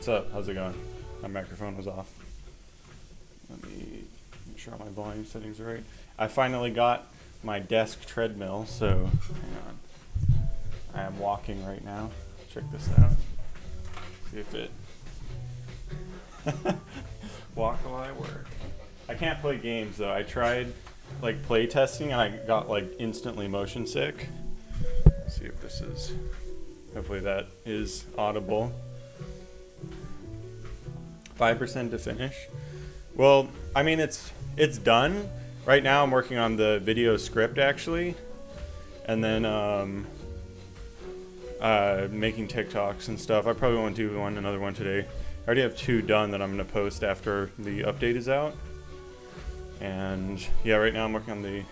What's up? How's it going? My microphone was off. Let me make sure all my volume settings are right. I finally got my desk treadmill, so hang on. I am walking right now. Check this out. See if it walk while I work. I can't play games though. I tried like play testing and I got like instantly motion sick. Let's see if this is, hopefully that is audible. 5% to finish. Well, I mean it's done. Right now I'm working on the video script actually. And then making TikToks and stuff. I probably won't do another one today. I already have 2 done that I'm gonna post after the update is out. And yeah, right now I'm working on the,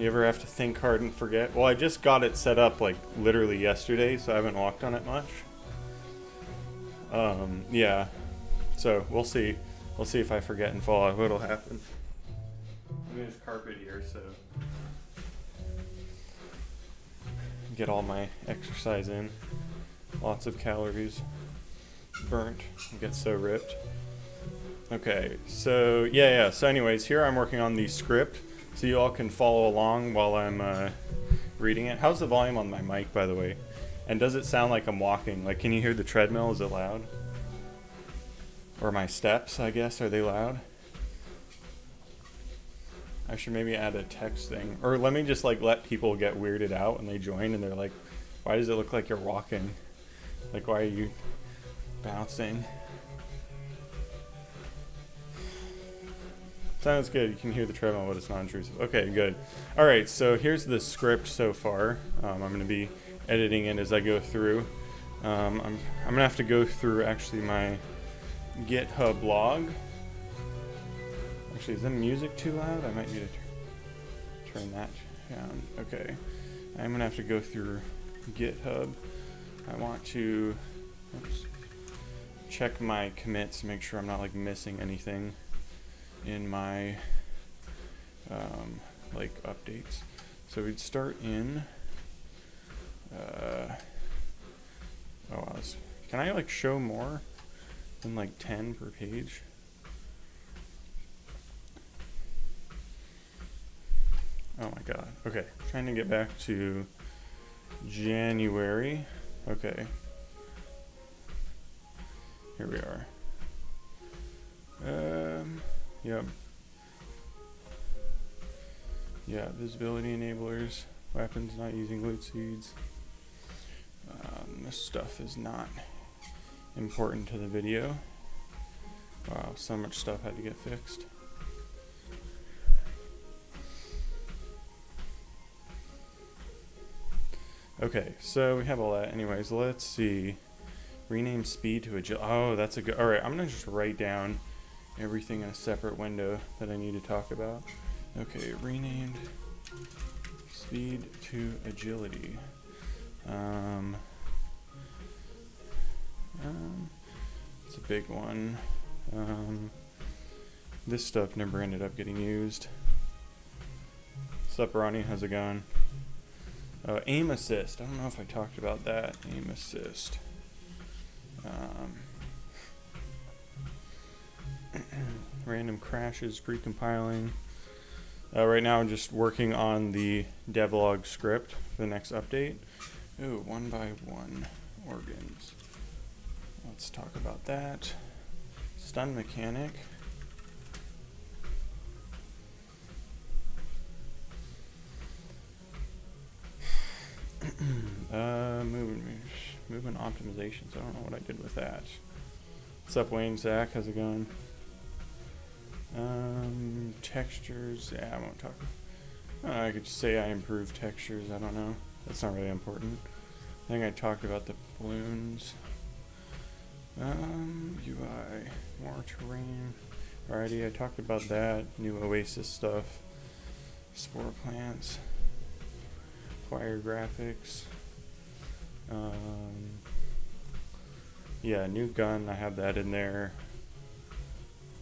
you ever have to think hard and forget? Well, I just got it set up like literally yesterday, so I haven't walked on it much. Yeah, so we'll see. We'll see if I forget and fall off, what'll happen. There's carpet here, so get all my exercise in. Lots of calories burnt. Get so ripped. Okay, so yeah. So anyways, here I'm working on the script, so you all can follow along while I'm reading it. How's the volume on my mic, by the way? And does it sound like I'm walking? Like, can you hear the treadmill? Is it loud? Or my steps, I guess, are they loud? I should maybe add a text thing. Or let me just like let people get weirded out when they join and they're like, why does it look like you're walking? Like, why are you bouncing? Sounds good. You can hear the treadmill, but it's not intrusive. Okay, good. All right, so here's the script so far. I'm going to be editing it as I go through. I'm going to have to go through actually my GitHub log. Actually, is the music too loud? I might need to turn that down. Okay. I'm going to have to go through GitHub. I want to check my commits, make sure I'm not like missing anything in my like updates. So we'd start in can I like show more than like 10 per page? Oh my god. Okay, trying to get back to January. Okay, here we are. Yep. Yeah, visibility enablers, weapons not using loot seeds. This stuff is not important to the video. Wow, so much stuff had to get fixed. Okay, so we have all that. Anyways, let's see. Rename speed to agility. Oh, that's a good. All right, I'm gonna just write down everything in a separate window that I need to talk about. Okay, renamed speed to agility. It's a big one. This stuff never ended up getting used. Sup, Ronnie? How's it going? Aim assist. I don't know if I talked about that. Aim assist. Random crashes, pre-compiling. Right now I'm just working on the devlog script for the next update. Ooh, 1 by 1 organs. Let's talk about that. Stun mechanic. Movement optimizations. I don't know what I did with that. What's up, Wayne? Zach, how's it going? Textures. Yeah, I won't talk. I could just say I improved textures. I don't know. That's not really important. I think I talked about the balloons. UI, more terrain. Alrighty, I talked about that. New Oasis stuff. Spore plants. Fire graphics. Yeah, new gun. I have that in there.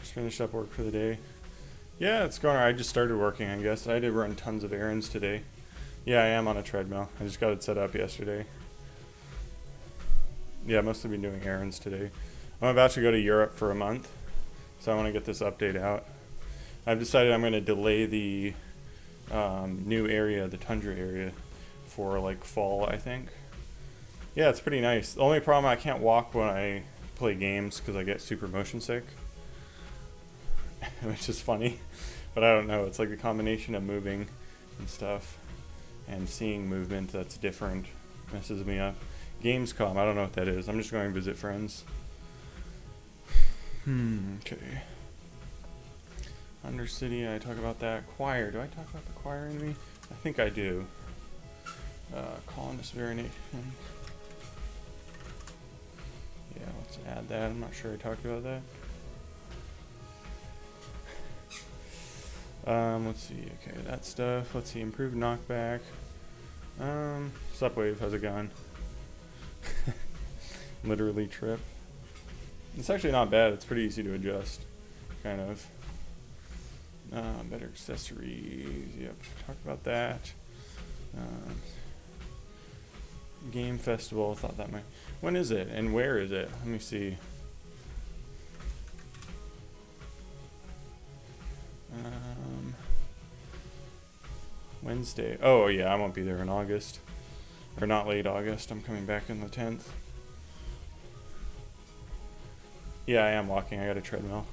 Just finished up work for the day. Yeah, it's going alright. I just started working, I guess. I did run tons of errands today. Yeah, I am on a treadmill. I just got it set up yesterday. Yeah, mostly been doing errands today. I'm about to go to Europe for a month, so I want to get this update out. I've decided I'm going to delay the new area, the tundra area, for like fall, I think. Yeah, it's pretty nice. The only problem, I can't walk when I play games because I get super motion sick, which is funny. But I don't know, it's like a combination of moving and stuff and seeing movement that's different messes me up. Gamescom, I don't know what that is. I'm just going to visit friends. Okay. Undercity, I talk about that. Choir, do I talk about the choir in me? I think I do. Colonist variation. Yeah, let's add that. I'm not sure I talked about that. Let's see. Okay, that stuff. Let's see. Improved knockback. Supwave, how's it going? Literally trip. It's actually not bad. It's pretty easy to adjust. Kind of. Better accessories. Yep, talked about that. Game festival. Thought that might. When is it and where is it? Let me see. Wednesday. Oh yeah, I won't be there in August, or not late August. I'm coming back on the 10th. Yeah, I am walking. I got a treadmill.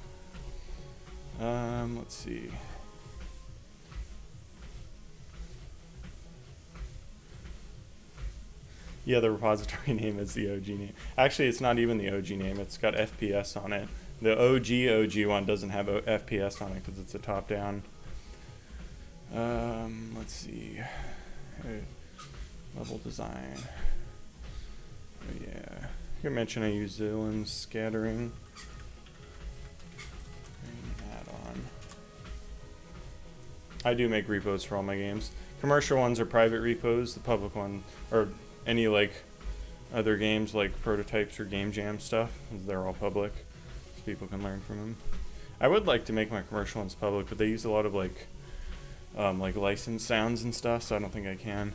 Let's see. Yeah, the repository name is the OG name. Actually, it's not even the OG name. It's got FPS on it. The OG one doesn't have FPS on it because it's a top-down. Let's see. Level design. Oh, yeah. You mentioned I use Zillion's scattering. Add-on. I do make repos for all my games. Commercial ones are private repos. The public one, or any like other games like prototypes or game jam stuff, they're all public, so people can learn from them. I would like to make my commercial ones public, but they use a lot of like licensed sounds and stuff, so I don't think I can.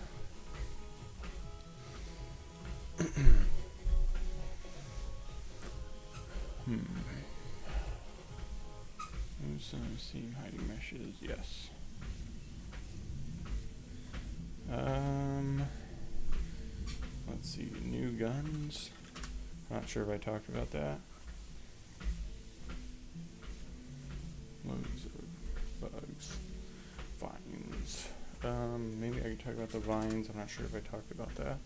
Seam hiding meshes, yes. Let's see, new guns. Not sure if I talked about that. Loads of bugs. Vines. Maybe I could talk about the vines. I'm not sure if I talked about that.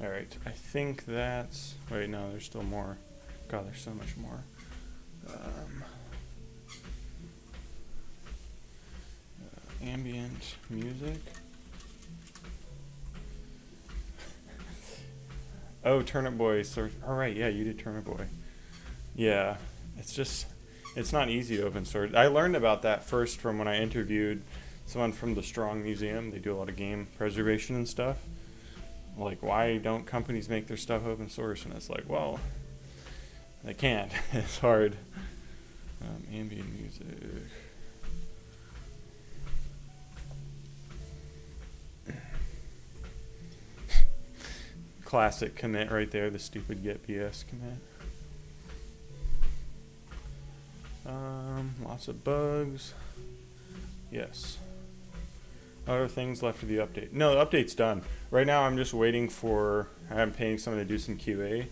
Alright, I think that's... Wait, no, there's still more. God, there's so much more. Ambient music. Oh, Turnip Boy. So, alright, yeah, you did Turnip Boy. Yeah, it's just... It's not easy to open source. I learned about that first from when I interviewed someone from the Strong Museum. They do a lot of game preservation and stuff. Like, why don't companies make their stuff open source? And it's like, well, they can't. It's hard. Ambient music. Classic commit right there, the stupid get BS commit. Lots of bugs. Yes. Other things left for the update. No, the update's done. Right now I'm just waiting for, I'm paying someone to do some QA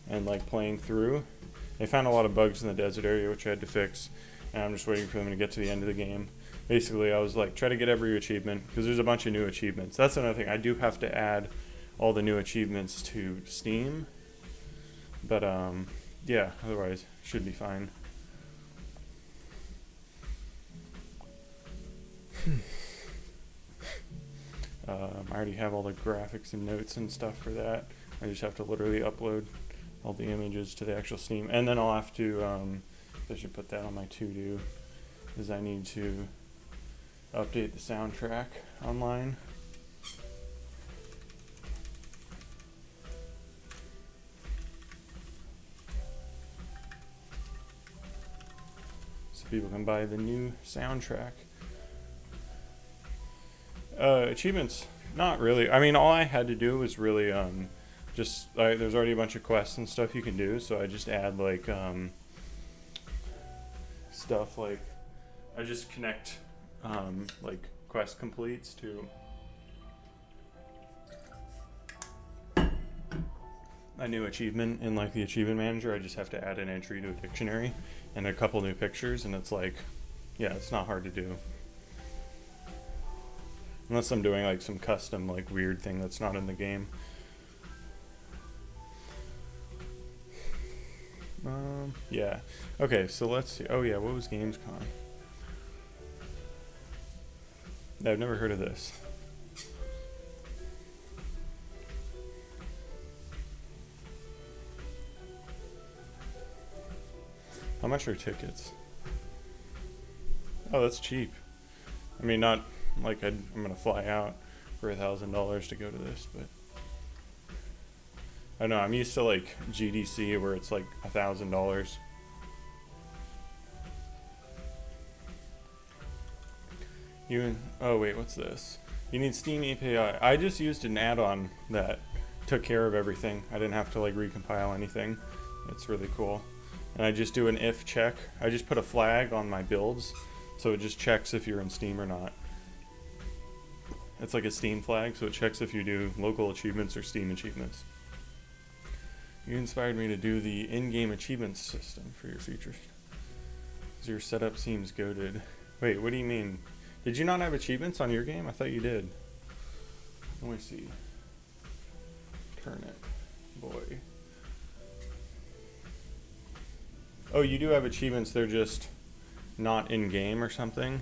and like playing through. They found a lot of bugs in the desert area which I had to fix, and I'm just waiting for them to get to the end of the game. Basically I was like, try to get every achievement, because there's a bunch of new achievements. That's another thing. I do have to add all the new achievements to Steam, but yeah, otherwise should be fine. I already have all the graphics and notes and stuff for that. I just have to literally upload all the images to the actual Steam, and then I'll have to I should put that on my to-do, is I need to update the soundtrack online. So people can buy the new soundtrack. Achievements, not really. I mean, all I had to do was really just there's already a bunch of quests and stuff you can do, so I just add like stuff like I just connect like quest completes to a new achievement in like the achievement manager. I just have to add an entry to a dictionary and a couple new pictures, and it's like, yeah, it's not hard to do. Unless I'm doing like some custom like weird thing that's not in the game. Yeah. Okay, so let's see. Oh yeah, what was Gamescom? I've never heard of this. How much are tickets? Oh, that's cheap. I mean, not like I'm gonna fly out for $1,000 to go to this, but I don't know. I'm used to like GDC where it's like $1,000. Oh wait, what's this? You need Steam API. I just used an add-on that took care of everything. I didn't have to like recompile anything. It's really cool. And I just do an if check. I just put a flag on my builds, so it just checks if you're in Steam or not. It's like a Steam flag, so it checks if you do local achievements or Steam achievements. You inspired me to do the in-game achievements system for your features. Your setup seems goated. Wait, what do you mean? Did you not have achievements on your game? I thought you did. Let me see. Turnip boy. Oh, you do have achievements, they're just not in-game or something?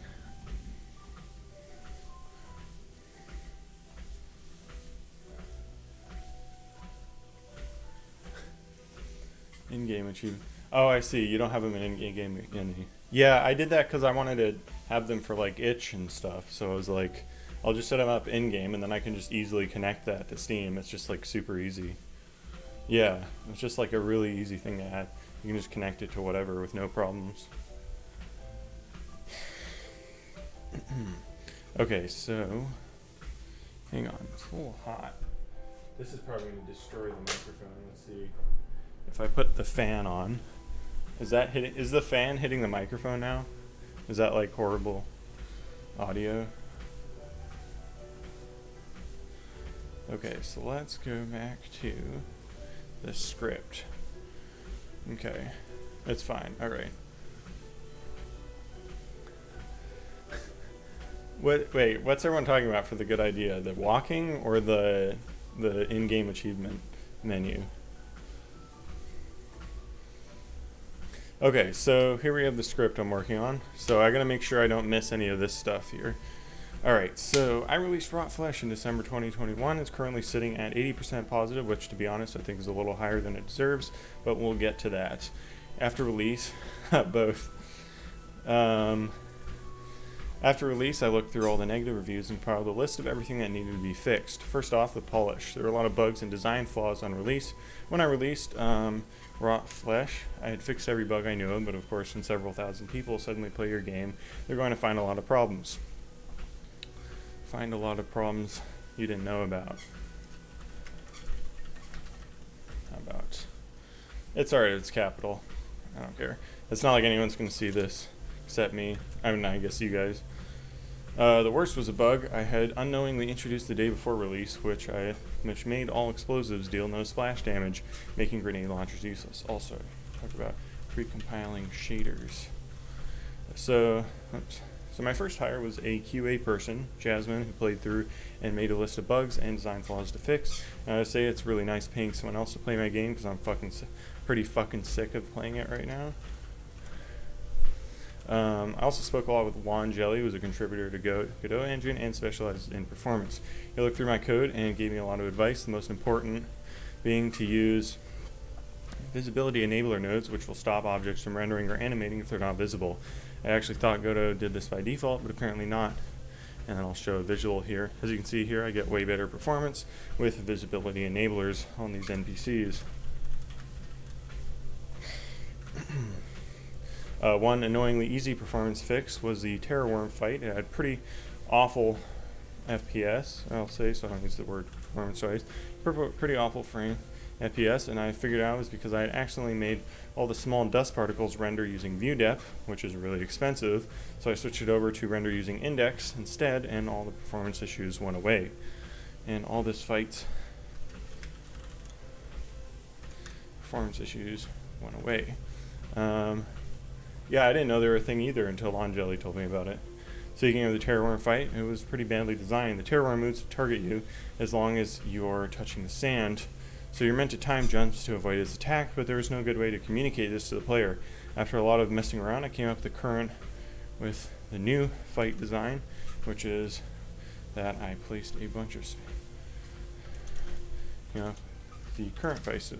In-game achievement. Oh, I see. You don't have them in in-game. Yeah, I did that because I wanted to have them for like itch and stuff. So I was like, I'll just set them up in-game and then I can just easily connect that to Steam. It's just like super easy. Yeah, it's just like a really easy thing to add. You can just connect it to whatever with no problems. Okay, so hang on, it's a little hot. This is probably going to destroy the microphone. Let's see. If I put the fan on, is the fan hitting the microphone now? Is that like horrible audio? Okay, so let's go back to the script. Okay, it's fine. All right. Wait, what's everyone talking about for the good idea? The walking or the in-game achievement menu? Okay, so here we have the script I'm working on. So I gotta make sure I don't miss any of this stuff here. Alright, so I released Rot Flesh in December 2021. It's currently sitting at 80% positive, which to be honest I think is a little higher than it deserves, but we'll get to that. After release, both. After release, I looked through all the negative reviews and filed a list of everything that needed to be fixed. First off, the polish. There were a lot of bugs and design flaws on release. When I released Rot Flesh, I had fixed every bug I knew of, but of course when several thousand people suddenly play your game, they're going to find a lot of problems. Find a lot of problems you didn't know about. How about? It's alright, it's capital. I don't care. It's not like anyone's going to see this except me. I mean, I guess you guys. The worst was a bug I had unknowingly introduced the day before release, which made all explosives deal no splash damage, making grenade launchers useless. Also, talk about pre-compiling shaders. So my first hire was a QA person, Jasmine, who played through and made a list of bugs and design flaws to fix. And I say it's really nice paying someone else to play my game because I'm pretty fucking sick of playing it right now. I also spoke a lot with Juan Jelly, who was a contributor to Godot Engine and specializes in performance. He looked through my code and gave me a lot of advice, the most important being to use visibility enabler nodes, which will stop objects from rendering or animating if they're not visible. I actually thought Godot did this by default, but apparently not. And then I'll show a visual here. As you can see here, I get way better performance with visibility enablers on these NPCs. One annoyingly easy performance fix was the Terror Worm fight. It had pretty awful FPS, I'll say, so I don't use the word performance twice. Pretty awful frame FPS, and I figured out it was because I had accidentally made all the small dust particles render using view depth, which is really expensive, so I switched it over to render using index instead, and all the performance issues went away. And all this fight performance issues went away. Yeah, I didn't know they were a thing either until Longelli told me about it. Speaking of the terrorworm fight, it was pretty badly designed. The terrorworm moves to target you as long as you're touching the sand, so you're meant to time jumps to avoid its attack, but there was no good way to communicate this to the player. After a lot of messing around, I came up with the new fight design, which is that I placed a bunch of, the current fight.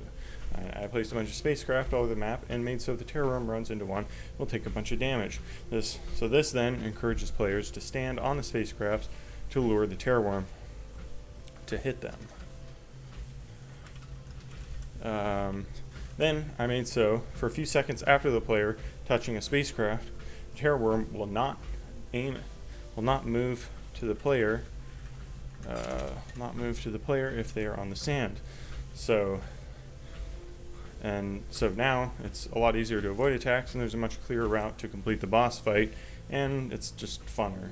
I placed a bunch of spacecraft all over the map and made so if the terrorworm runs into one, will take a bunch of damage. This then encourages players to stand on the spacecrafts to lure the terrorworm to hit them. Then I made so for a few seconds after the player touching a spacecraft, the terrorworm will not move to the player. If they are on the sand. So now it's a lot easier to avoid attacks, and there's a much clearer route to complete the boss fight, and it's just funner.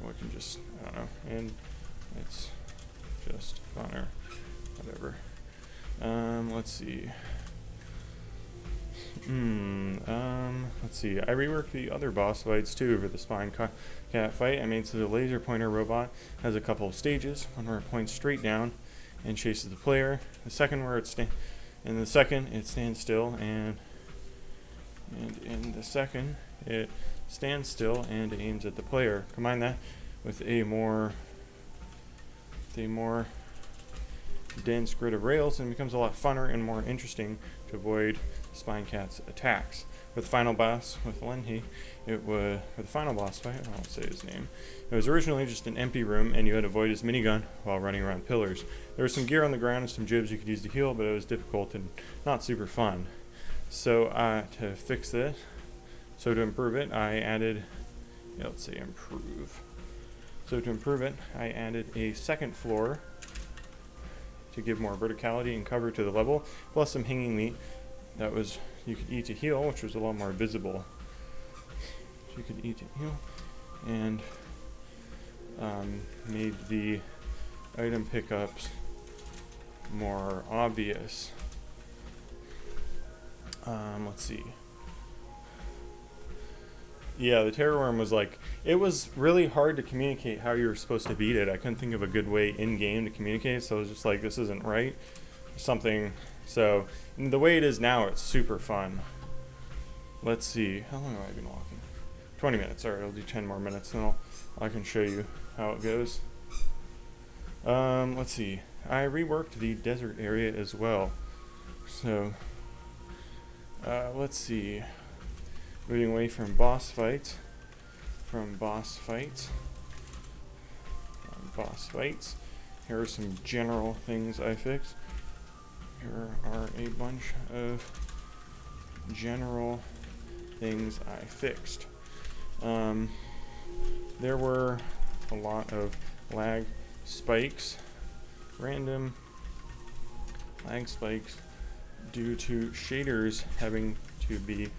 We can just, I don't know, and it's just funner. Whatever. Let's see. Let's see. I reworked the other boss fights too for the spine cat fight. I made so the laser pointer robot has a couple of stages. One where it points straight down and chases the player. The second where it stands still, and in the second it stands still and aims at the player. Combine that with a more dense grid of rails, and it becomes a lot funner and more interesting to avoid Spine Cat's attacks. With the final boss with Lenhi, for the final boss fight, I won't say his name. It was originally just an empty room, and you had to avoid his minigun while running around pillars. There was some gear on the ground and some jibs you could use to heal, but it was difficult and not super fun. So to fix it, to improve it, I added, let's say improve. So to improve it, I added a second floor to give more verticality and cover to the level, plus some hanging meat that was you could eat to heal, which was a lot more visible. So you could eat to heal, and made the item pickups more obvious. Let's see. Yeah, the terrorworm was it was really hard to communicate how you were supposed to beat it. I couldn't think of a good way in-game to communicate, so I was just like, this isn't right. Something. So, the way it is now, it's super fun. Let's see. How long have I been walking? 20 minutes. Alright, I'll do 10 more minutes, and I can show you how it goes. Let's see. I reworked the desert area as well. So, let's see. Moving away from boss fights. Here are some general things I fixed. Here are a bunch of general things I fixed. There were a lot of lag spikes, random lag spikes due to shaders having to be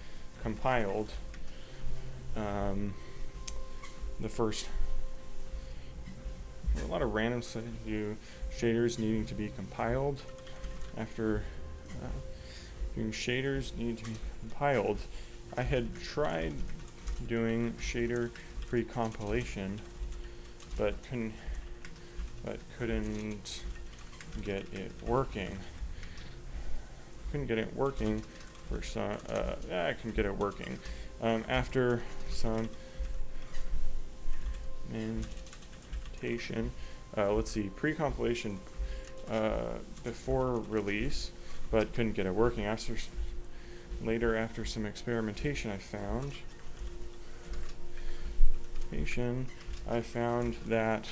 compiled. A lot of random shaders needing to be compiled. After doing shaders need to be compiled, I had tried doing shader pre-compilation, but couldn't get it working. For some. I can get it working after some mentation. Let's see, pre-compilation before release, but couldn't get it working. After some experimentation, I found that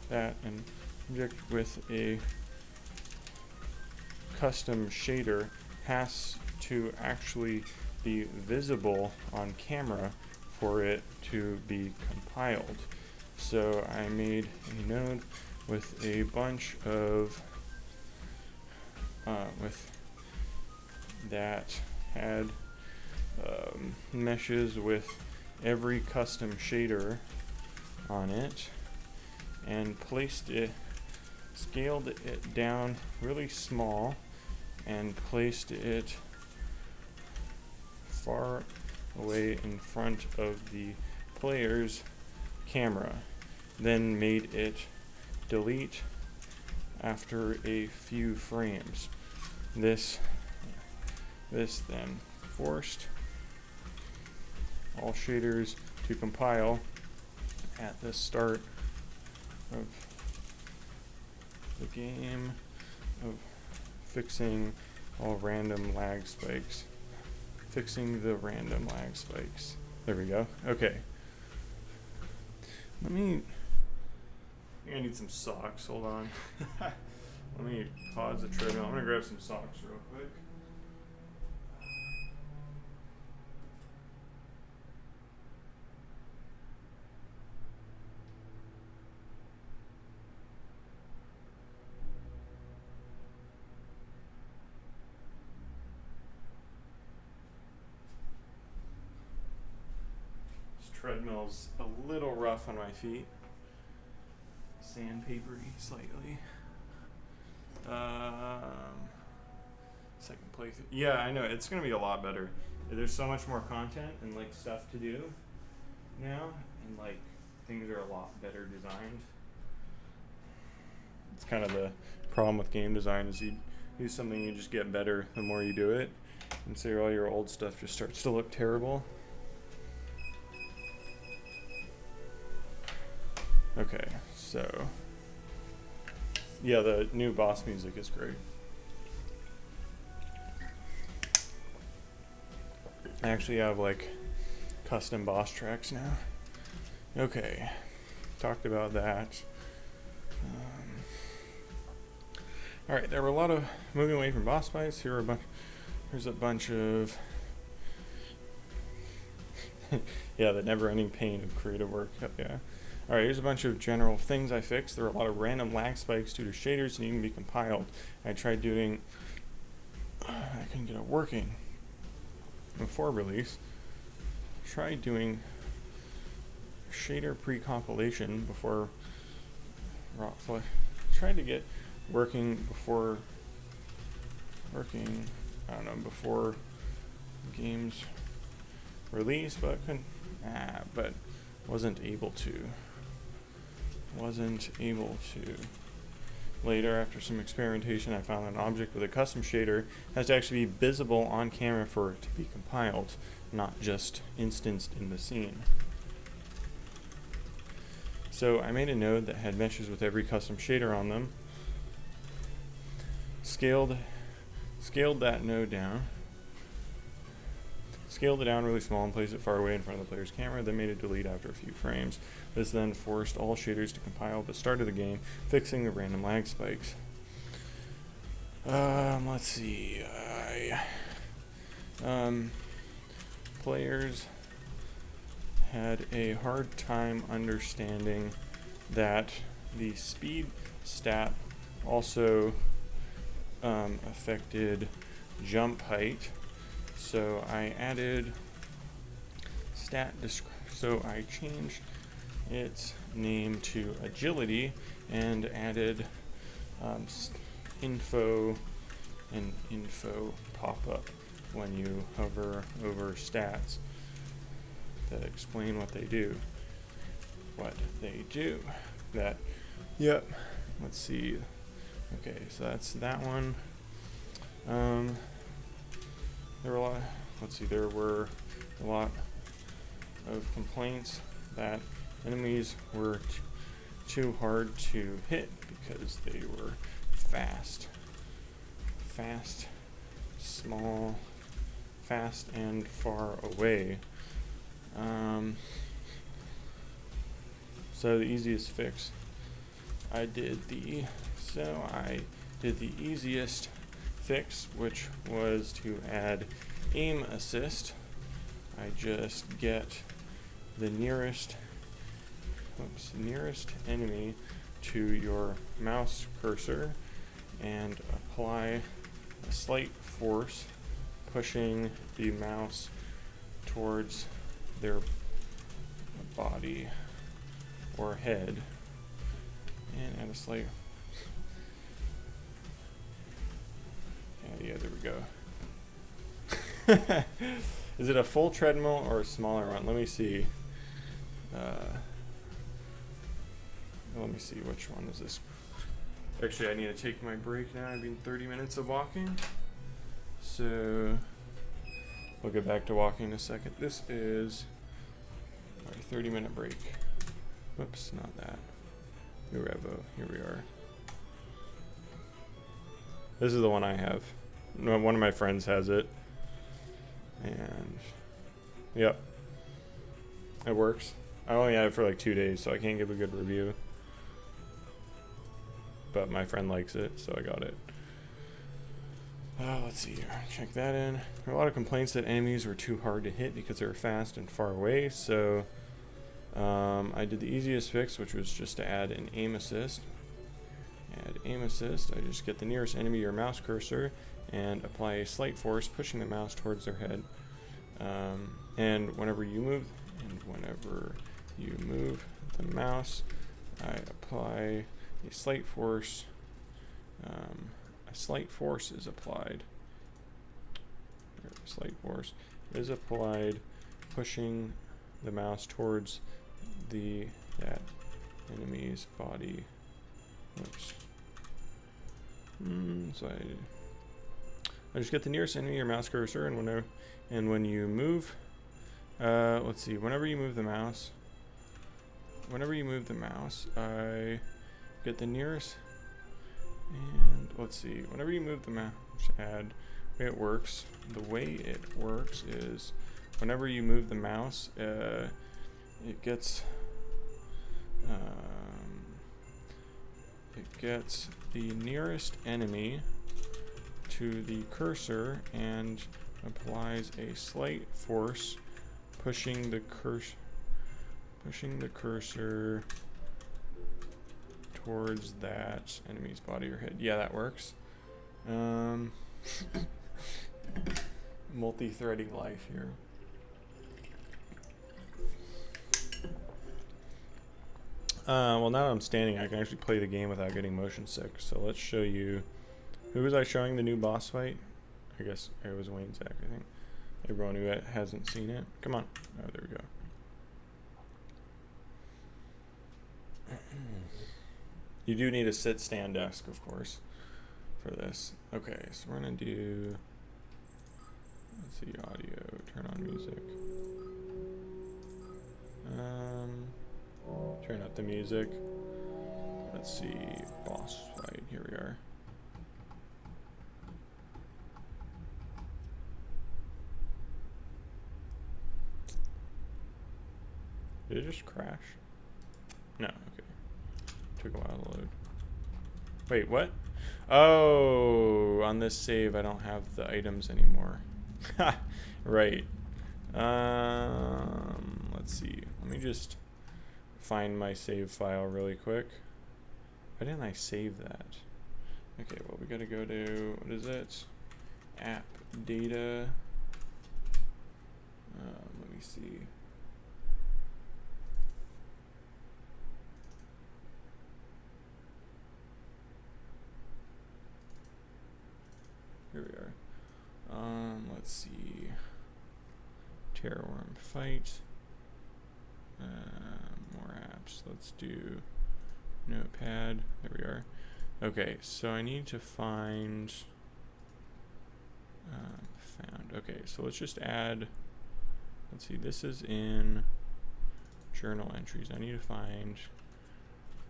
that an object with a custom shader has to actually be visible on camera for it to be compiled. So I made a node with a bunch of that had meshes with every custom shader on it, and scaled it down really small, and placed it far away in front of the player's camera. Then made it delete after a few frames. This then forced all shaders to compile at the start of the game, of fixing all random lag spikes. Fixing the random lag spikes. There we go. Okay. I think I need some socks. Hold on. Let me pause the treadmill. I'm gonna grab some socks real quick. This treadmill's a little rough on my feet. Sandpapery slightly. Second playthrough. Yeah, I know, it's gonna be a lot better. There's so much more content and like stuff to do now, and like things are a lot better designed. It's kind of the problem with game design, is you do something, you just get better the more you do it, and so all your old stuff just starts to look terrible. Okay, so yeah, the new boss music is great. I actually have like custom boss tracks now. Okay, talked about that. All right, there were a lot of moving away from boss fights. Here's a bunch of yeah, the never-ending pain of creative work. Yeah. All right, here's a bunch of general things I fixed. There were a lot of random lag spikes due to shaders needing to be compiled. I tried doing, I couldn't get it working before release. Tried doing shader pre-compilation before tried to get working before games release, but couldn't, but wasn't able to. Later, after some experimentation, I found an object with a custom shader has to actually be visible on camera for it to be compiled, not just instanced in the scene. So I made a node that had meshes with every custom shader on them, scaled that node down, scaled it down really small and placed it far away in front of the player's camera, then made it delete after a few frames. This then forced all shaders to compile at the start of the game, fixing the random lag spikes. Let's see. Players had a hard time understanding that the speed stat also affected jump height. So I added so I changed its name to agility and added info pop-up when you hover over stats that explain what they do. Let's see. Okay, so that's that one. There were a lot of complaints that enemies were too hard to hit because they were fast, small, fast and far away. So the easiest fix, I did the easiest fix, which was to add aim assist. I just get the nearest enemy to your mouse cursor and apply a slight force, pushing the mouse towards their body or head, and add a slight. Yeah, there we go. Is it a full treadmill or a smaller one? Let me see. Let me see, which one is this? Actually, I need to take my break now. I've been 30 minutes of walking. So we'll get back to walking in a second. This is our 30-minute break. Whoops, not that. Revo, here we are. This is the one I have. One of my friends has it. And yep, it works. I only had it for like 2 days, so I can't give a good review. But my friend likes it, so I got it. Let's see here. Check that in. There were a lot of complaints that enemies were too hard to hit because they were fast and far away, so I did the easiest fix, which was just to add an aim assist. Add aim assist. I just get the nearest enemy to your mouse cursor and apply a slight force, pushing the mouse towards their head. And whenever you move the mouse, I apply a slight force. A slight force is applied. A slight force is applied, pushing the mouse towards that enemy's body. Oops. So I just get the nearest enemy, your mouse cursor, and when you move, let's see, whenever you move the mouse, I get the nearest, and let's see, whenever you move the mouse, the way it works is, whenever you move the mouse, it gets the nearest enemy to the cursor and applies a slight force, pushing the cursor towards that enemy's body or head. Yeah, that works. Multi-threading life here. Well, now that I'm standing, I can actually play the game without getting motion sick. So let's show you. Who was I showing the new boss fight? I guess it was Wayne Zach, I think. Everyone who hasn't seen it. Come on. Oh, there we go. You do need a sit-stand desk, of course, for this. Okay, so we're going to do... Let's see, audio. Turn on music. Turn up the music. Let's see, boss fight. Here we are. Did it just crash? No, okay. Took a while to load. Wait, what? Oh, on this save I don't have the items anymore. Right. Let's see. Let me just find my save file really quick. Why didn't I save that? Okay, well, we gotta go to, what is it? App data. Let me see. Here we are. Let's see. Terrorworm fight. More apps. Let's do Notepad. There we are. Okay, so I need to find found. Okay, so let's just add. Let's see. This is in journal entries. I need to find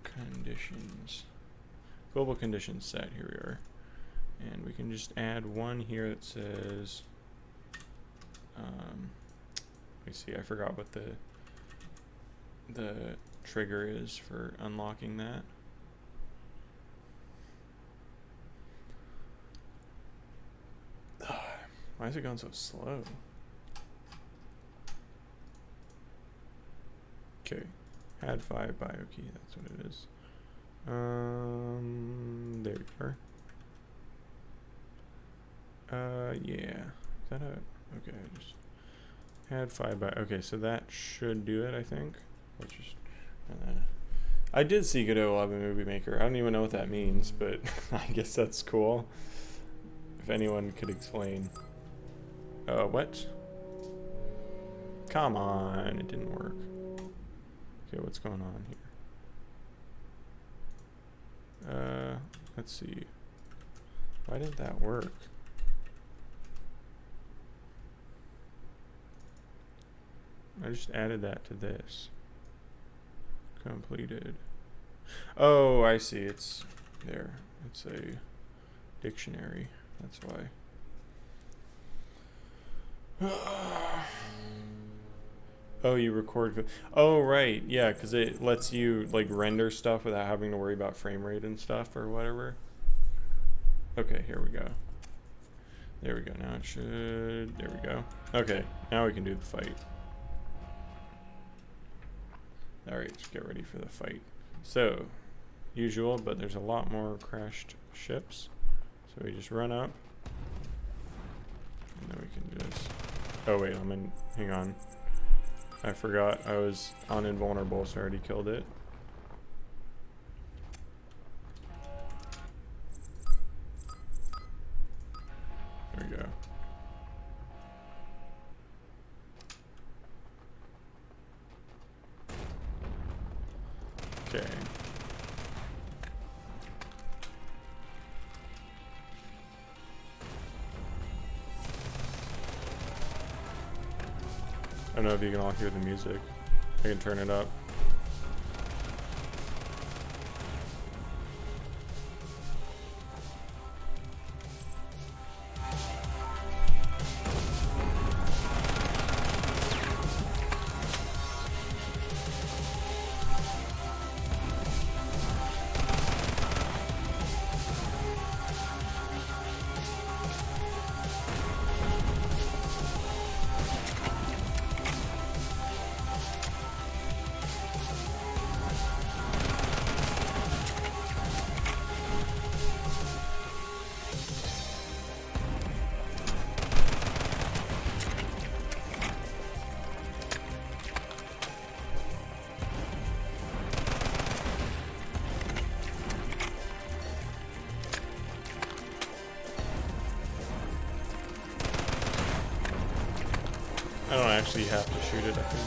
conditions. Global conditions set. Here we are. And we can just add one here that says, let me see, I forgot what the trigger is for unlocking that. Why is it going so slow? Okay, add 5 bio key, that's what it is. There we are. Yeah, is that a, okay, just add 5 bio, okay, so that should do it, I think. Let's just, I did see Godot 11 Movie Maker, I don't even know what that means, but I guess that's cool. If anyone could explain. What? Come on, it didn't work. Okay, what's going on here? Let's see. Why didn't that work? I just added that to this. Completed. Oh, I see. It's there. It's a dictionary. That's why. Oh, you record. Oh, right. Yeah, because it lets you like render stuff without having to worry about frame rate and stuff or whatever. Okay, here we go. There we go. Now it should. There we go. Okay, now we can do the fight. All right, let's get ready for the fight. So, usual, but there's a lot more crashed ships. So we just run up. And then we can just... Oh, wait, hang on. I forgot I was on invulnerable, so I already killed it. There we go. Okay. I don't know if you can all hear the music. I can turn it up. I don't actually have to shoot it, I think.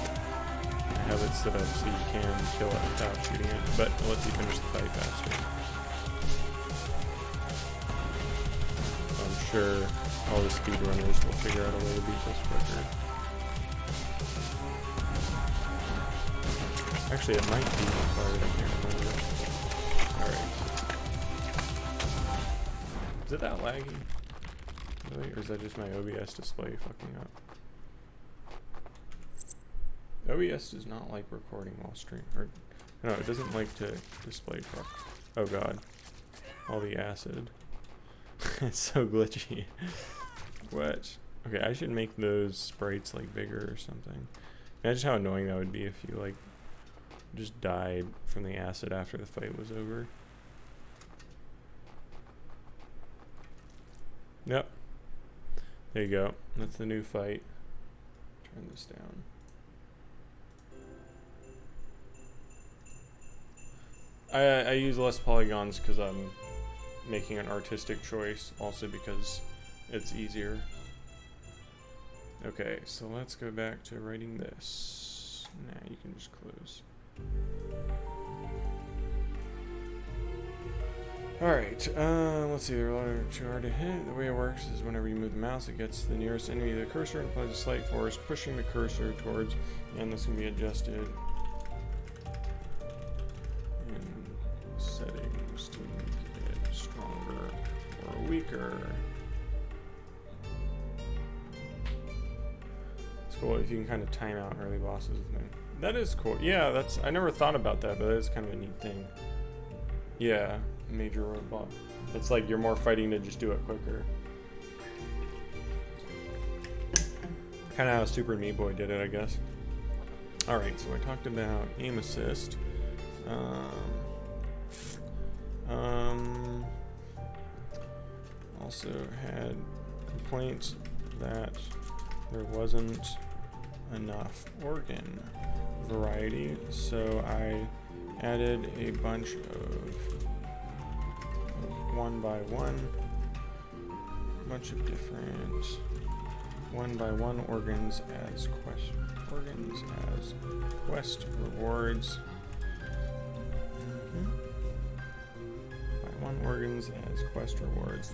I have it set up so you can kill it without shooting it, but it lets you finish the fight faster. So I'm sure all the speedrunners will figure out a way to beat this quicker. Actually, it might be required, I can't remember. Alright. Is it that laggy? Really? Or is that just my OBS display fucking up? OBS does not like recording while stream, or no, it doesn't like to display. Oh god, all the acid. It's so glitchy. What? Okay, I should make those sprites like bigger or something. Imagine how annoying that would be if you like just died from the acid after the fight was over. Yep. There you go. That's the new fight. Turn this down. I use less polygons because I'm making an artistic choice, also because it's easier. Okay, so let's go back to writing this. Nah, you can just close. Alright, let's see, there are too hard to hit. The way it works is whenever you move the mouse, it gets the nearest enemy to the cursor and applies a slight force, pushing the cursor towards, and this can be adjusted in settings to make it stronger or weaker. It's cool if you can kind of time out early bosses with them. That is cool. Yeah, that's, I never thought about that, but that is kind of a neat thing. Yeah, major robot. It's like you're more fighting to just do it quicker. Kind of how Super Meat Boy did it, I guess. Alright, so I talked about aim assist. Also had complaints that there wasn't enough organ variety, so I added a bunch of bunch of different one-by-one organs as quest rewards. By one organs as quest rewards.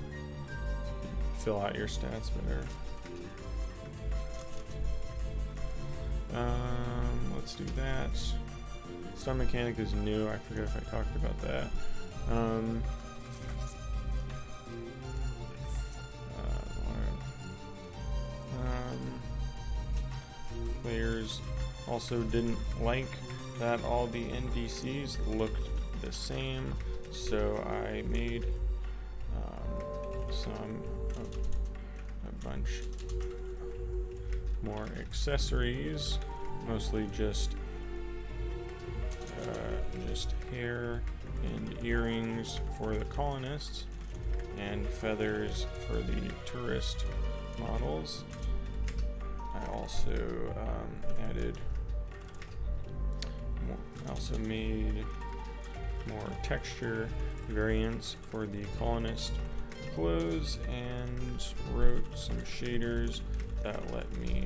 Fill out your stats better. Let's do that. Stun mechanic is new. I forget if I talked about that. Players also didn't like that all the NPCs looked the same, so I made a bunch more accessories, mostly just hair and earrings for the colonists and feathers for the tourist models. I also made more texture variants for the colonist clothes and wrote some shaders that let me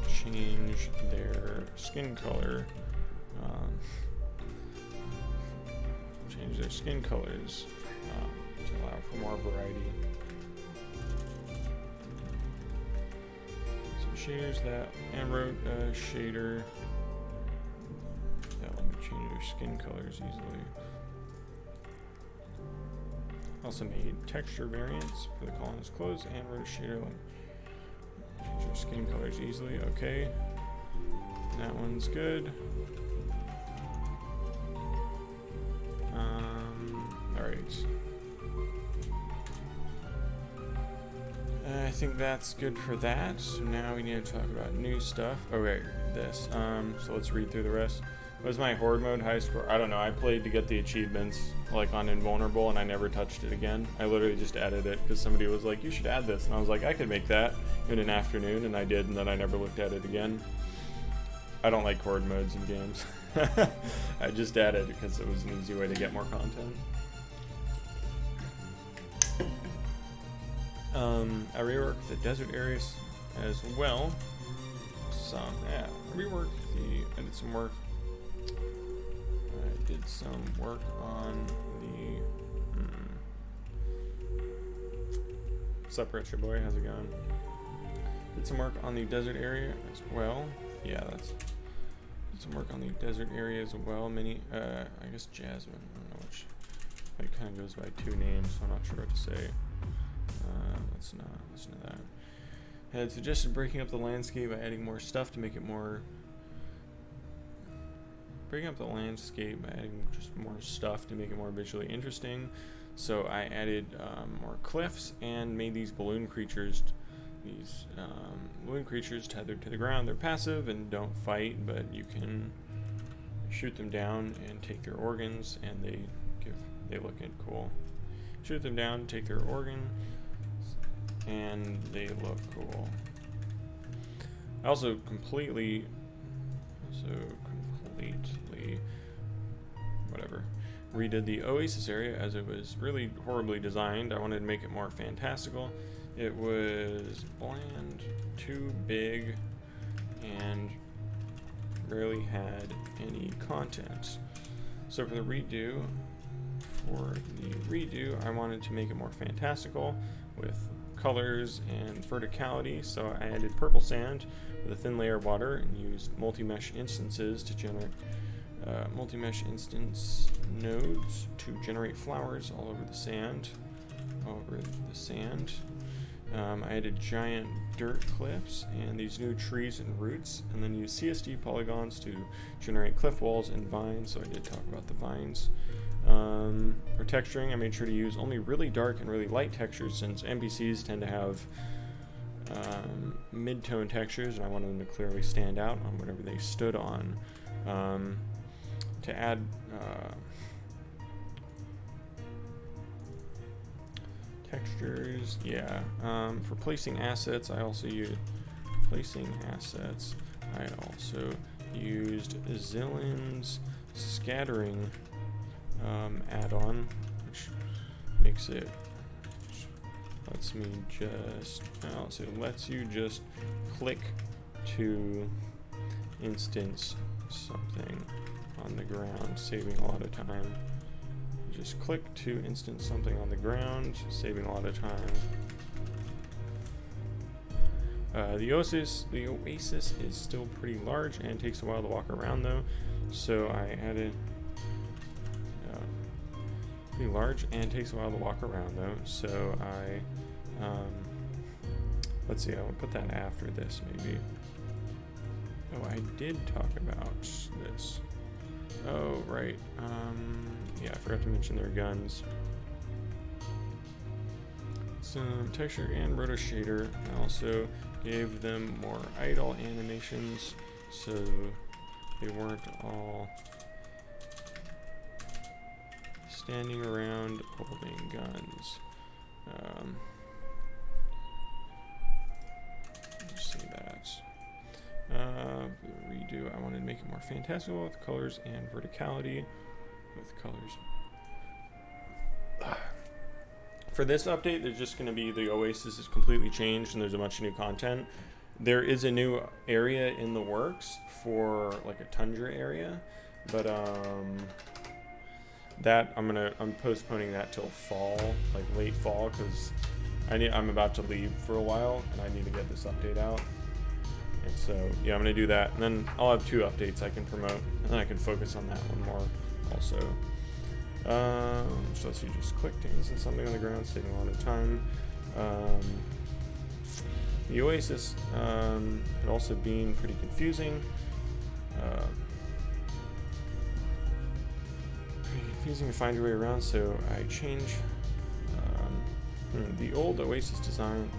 change their skin color. Change their skin colors to allow for more variety. So shaders that, and wrote a shader that let me change their skin colors easily. Also made texture variants for the colonist clothes and wrote a shader like change your skin colors easily. Okay, that one's good. Alright. I think that's good for that. So now we need to talk about new stuff. Okay, this. So let's read through the rest. Was my horde mode high score? I don't know. I played to get the achievements like on invulnerable and I never touched it again. I literally just added it because somebody was like, you should add this. And I was like, I could make that in an afternoon, and I did, and then I never looked at it again. I don't like horde modes in games. I just added it because it was an easy way to get more content. I reworked the desert areas as well. I did some work. I did some work on the. What's up, Retro Boy? How's it going? Did some work on the desert area as well. Yeah, did some work on the desert area as well. I guess Jasmine. I don't know which. It kind of goes by two names, so I'm not sure what to say. Let's not listen to that. I had suggested breaking up the landscape by adding more stuff to make it more. Breaking up the landscape by adding just more stuff to make it more visually interesting. So I added more cliffs and made these balloon creatures. Balloon creatures tethered to the ground. They're passive and don't fight, but you can shoot them down and take their organs, and they look cool. Shoot them down, take their organ, and they look cool. I also completely redid the Oasis area, as it was really horribly designed. I wanted to make it more fantastical. It was bland, too big, and rarely had any content. So for the redo, I wanted to make it more fantastical with colors and verticality. So I added purple sand with a thin layer of water and used multi-mesh instances to generate multi-mesh instance nodes to generate flowers all over the sand. I added giant dirt cliffs and these new trees and roots, and then used CSD polygons to generate cliff walls and vines. So I did talk about the vines. For texturing, I made sure to use only really dark and really light textures, since NPCs tend to have mid-tone textures, and I wanted them to clearly stand out on whatever they stood on. To add textures, yeah. For placing assets, I also used Zillion's scattering add-on, which makes it lets you just click to instance something on the ground, saving a lot of time. Just click to instance something on the ground, saving a lot of time. The Oasis is still pretty large and takes a while to walk around though, so I added pretty large and takes a while to walk around though, so I let's see, I'll put that after this maybe. Oh, I did talk about this. Oh, right. Yeah, I forgot to mention their guns. Some texture and roto shader. I also gave them more idle animations, so they weren't all standing around holding guns. Let's see that. Redo, I wanted to make it more fantastical with colors and verticality. For this update, there's just going to be the Oasis is completely changed and there's a bunch of new content. There is a new area in the works for like a tundra area, but that I'm postponing that till fall, like late fall, because I'm about to leave for a while and I need to get this update out. And so yeah, I'm gonna do that, and then I'll have 2 updates I can promote, and then I can focus on that one more also. So you just click to instance something on the ground, saving a lot of time. The Oasis had also been pretty confusing. To find your way around, so I changed the old Oasis design.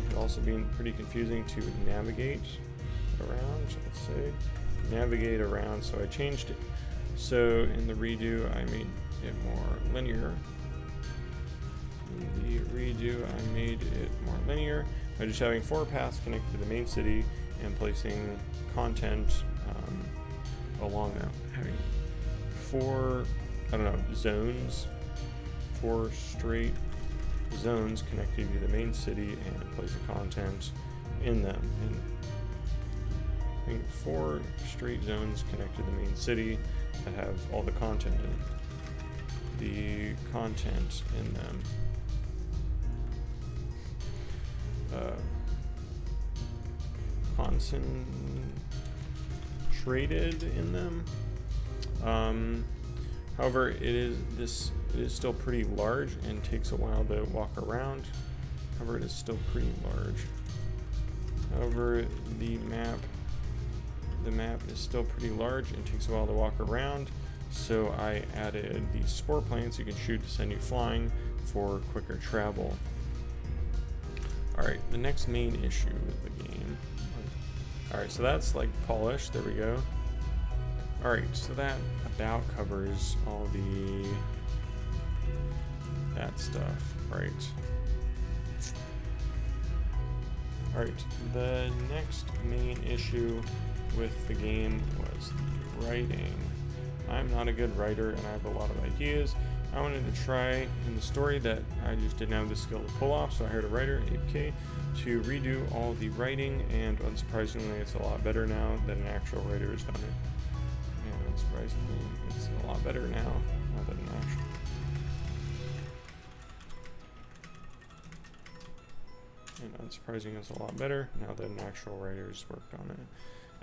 Had also been pretty confusing to navigate around. So I changed it. So in the redo, I made it more linear. By just having 4 paths connected to the main city and placing content along them. Having 4 zones, 4 straight zones connected to the main city and placing content in them. And having 4 straight zones connected to the main city that have all the content in them. The content in them. Concentrated in them. However, it is still pretty large and takes a while to walk around. However, it is still pretty large. However, the map is still pretty large and takes a while to walk around. So I added these spore planes you can shoot to send you flying for quicker travel. Alright, the next main issue with the game. Alright, so that's like polished. There we go. Alright, so that about covers all that stuff, right? Alright, the next main issue with the game was the writing. I'm not a good writer and I have a lot of ideas. I wanted to try in the story that I just didn't have the skill to pull off, so I hired a writer, APK, to redo all the writing, and unsurprisingly it's a lot better now that an actual writer has done it. And unsurprisingly, it's a lot better now than an actual. And unsurprisingly, it's a lot better now that an actual writer's worked on it.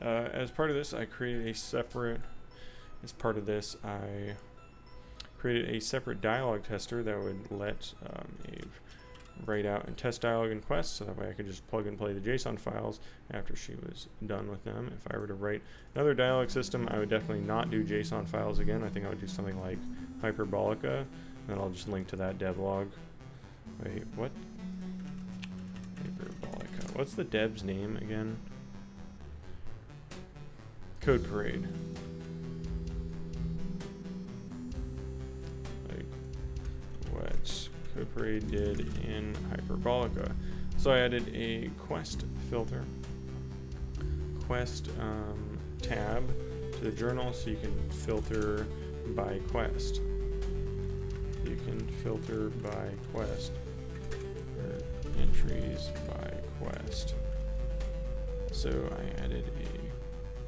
As part of this, I created a separate dialogue tester that would let Ave write out and test dialogue and quests, so that way I could just plug and play the JSON files after she was done with them. If I were to write another dialogue system, I would definitely not do JSON files again. I think I would do something like Hyperbolica, and then I'll just link to that devlog. Wait, what? what's the dev's name again? Code Parade. Like what Code Parade did in Hyperbolica. So I added a quest filter, quest tab to the journal, so you can filter by quest. You can filter by quest, or entries by quest. So I added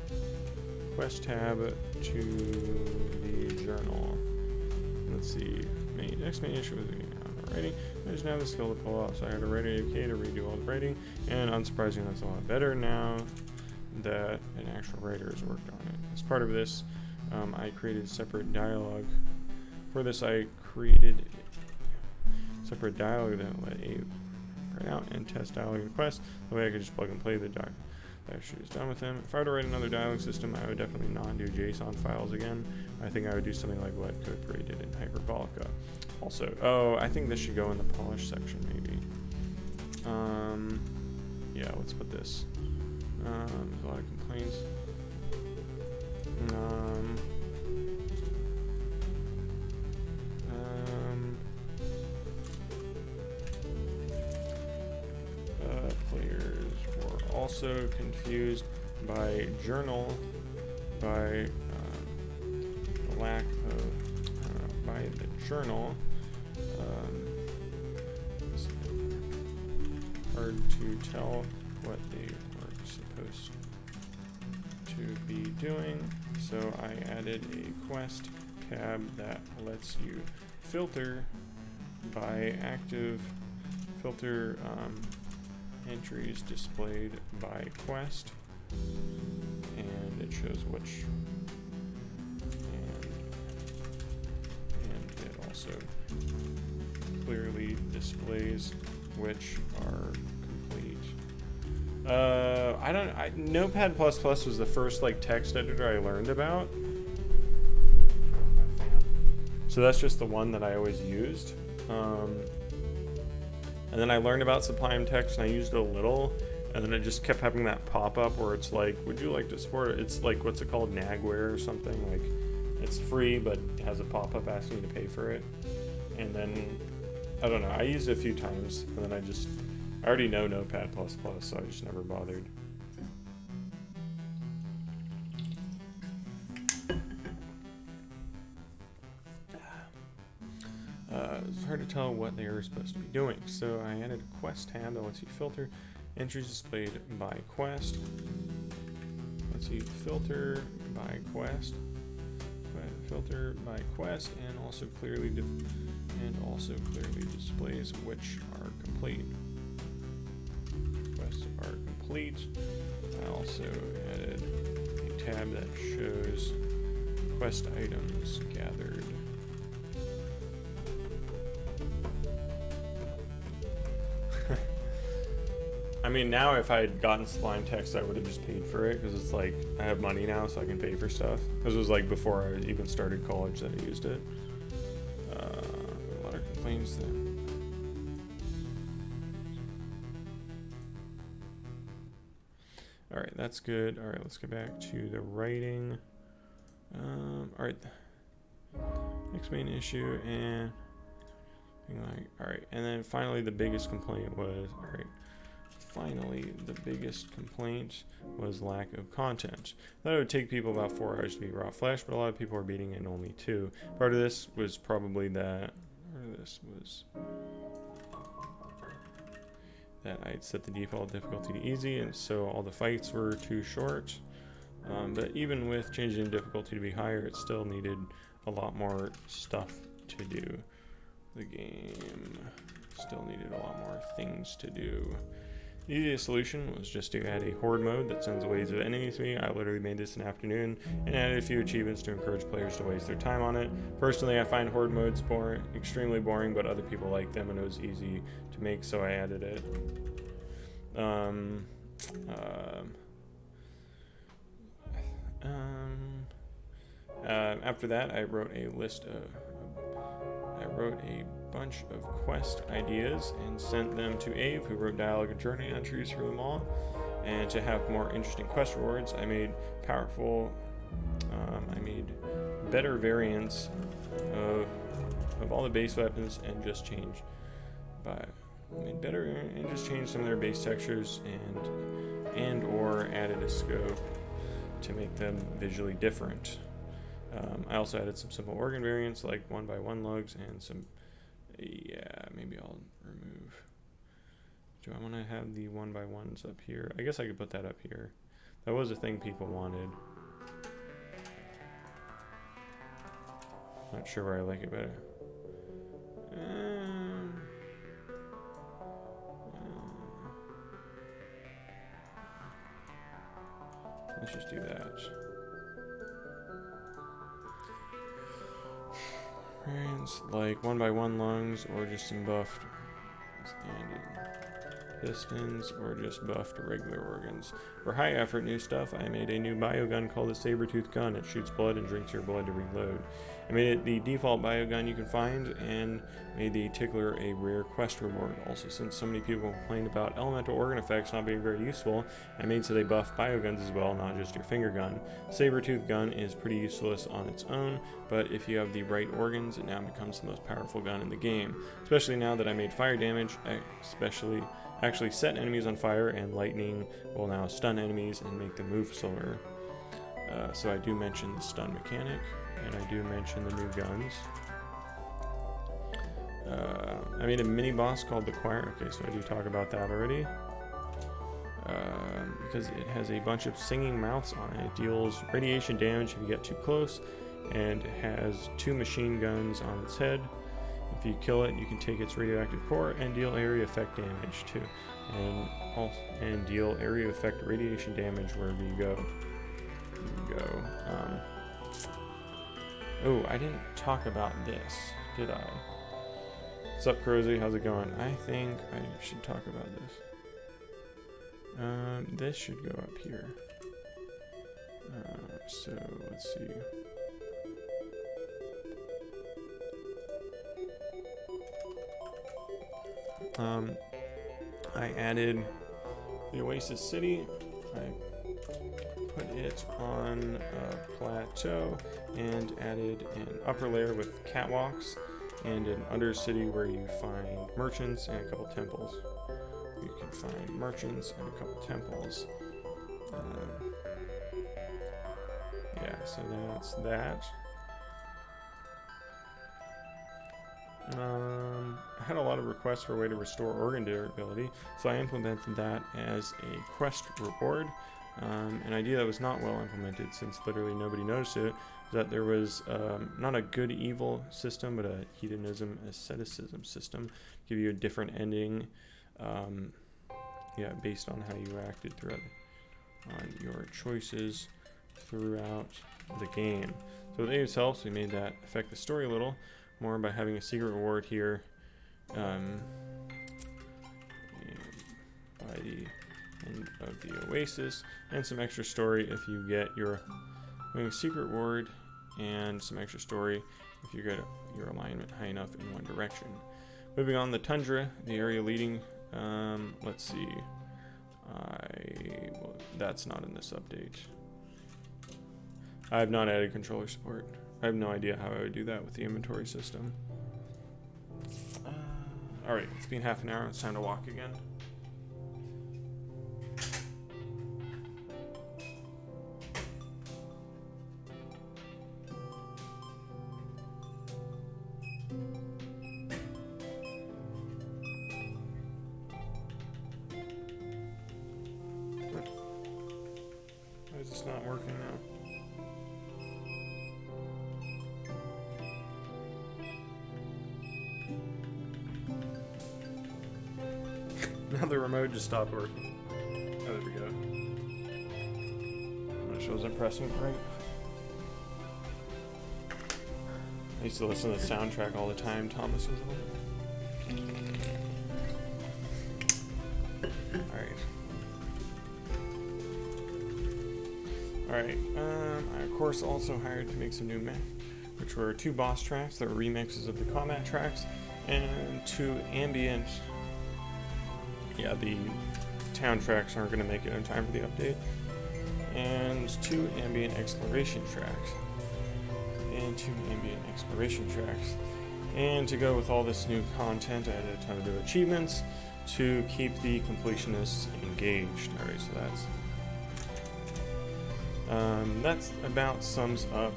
a quest tab to the journal. Let's see, next main issue was on writing. I just now have the skill to pull off, so I had a writing APK to redo all the writing, and unsurprisingly that's a lot better now that an actual writer has worked on it. As part of this, I created separate dialogue. For this, I created separate dialogue that let a write out and test dialogue requests. The way I could just plug and play the dialogue after it's done with them. If I were to write another dialogue system, I would definitely not do JSON files again. I think I would do something like what Code Parade did in Hyperbolica. Also, oh, I think this should go in the polish section maybe. Yeah, let's put this. There's a lot of complaints. Players were also confused by journal, by the lack of, by the journal. It's hard to tell what they were supposed to be doing, so I added a quest tab that lets you filter by active filter entries displayed by quest, and it shows which, and it also clearly displays which are complete. Notepad++ was the first like text editor I learned about. So that's just the one that I always used. And then I learned about Sublime Text and I used it a little, and then it just kept having that pop up where it's like, would you like to support it? It's like, what's it called, Nagware or something? Like, it's free, but it has a pop up asking you to pay for it. And then, I don't know, I used it a few times, and then I already know Notepad++, so I just never bothered. It's hard to tell what they are supposed to be doing, so I added a quest tab that lets you filter entries displayed by quest. Lets you filter by quest, and also clearly displays which are complete. Quests are complete. I also added a tab that shows quest items gathered. I mean, now if I had gotten Sublime Text, I would have just paid for it, because it's like, I have money now, so I can pay for stuff. This was like before I even started college that I used it. A lot of complaints there. Alright, that's good. Alright, let's get back to the writing. Alright. Next main issue, and alright, and then finally the biggest complaint was, lack of content. That would take people about 4 hours to beat Raw Flesh, but a lot of people are beating it in only 2. Part of this was probably that I'd set the default difficulty to easy, and so all the fights were too short. But even with changing difficulty to be higher, it still needed a lot more stuff to do. The game still needed a lot more things to do. The easiest solution was just to add a horde mode that sends waves of enemies to me. I literally made this in an afternoon and added a few achievements to encourage players to waste their time on it. Personally, I find horde modes extremely boring, but other people like them and it was easy to make, so I added it. After that, I wrote a list of I wrote a bunch of quest ideas and sent them to Ave, who wrote dialogue and journey entries for them all. And to have more interesting quest rewards, I made I made better variants of all the base weapons and just changed some of their base textures and or added a scope to make them visually different. I also added some simple organ variants like 1x1 lugs and some, maybe I'll remove. Do I want to have the 1x1s up here? I guess I could put that up here. That was a thing people wanted. Not sure where I like it better. Let's just do that. Variants like 1x1 lungs or just some buffed pistons or just buffed regular organs. For high effort new stuff, I made a new biogun called the Sabertooth gun. It shoots blood and drinks your blood to reload. I made it the default biogun you can find and made the Tickler a rare quest reward. Also, since so many people complained about elemental organ effects not being very useful, I made so they buff bioguns as well, not just your finger gun. Sabertooth gun is pretty useless on its own, but if you have the right organs, it now becomes the most powerful gun in the game. Especially now that I made fire damage, actually set enemies on fire, and lightning will now stun enemies and make them move slower. So I do mention the stun mechanic, and I do mention the new guns. I made a mini boss called the Choir. Okay, so I do talk about that already. Because it has a bunch of singing mouths on it. It deals radiation damage if you get too close, and it has 2 machine guns on its head. If you kill it, you can take its radioactive core and deal area effect damage too, and deal area effect radiation damage wherever you go. Oh, I didn't talk about this, did I? What's up, Crozy? How's it going? I think I should talk about this. This should go up here. So let's see. I added the Oasis city. I put it on a plateau and added an upper layer with catwalks and an under city where you find merchants and a couple temples. You can find merchants and a couple temples. So that's that. I had a lot of requests for a way to restore organ durability, so I implemented that as a quest reward. An idea that was not well implemented, since literally nobody noticed it, was that there was not a good evil system, but a hedonism asceticism system. Give you a different ending, based on how you acted on your choices throughout the game. So with Abe's help, we made that affect the story a little more by having a secret reward here by the end of the Oasis, and some extra story if you get your secret reward, and some extra story if you get your alignment high enough in one direction. Moving on, the Tundra, the area leading, let's see, that's not in this update. I have not added controller support. I have no idea how I would do that with the inventory system. Alright, it's been half an hour. It's time to walk again. Why is this not working now? Now the remote just stopped working. Oh, there we go. I'm not sure I wasn't pressing right. I used to listen to the soundtrack all the time. Thomas was on. Alright. I of course also hired to make some new which were 2 boss tracks that were remixes of the combat tracks, and 2 ambient. Yeah, the town tracks aren't going to make it in time for the update. And 2 ambient exploration tracks. And to go with all this new content, I added a ton of new achievements to keep the completionists engaged. Alright, so that's about sums up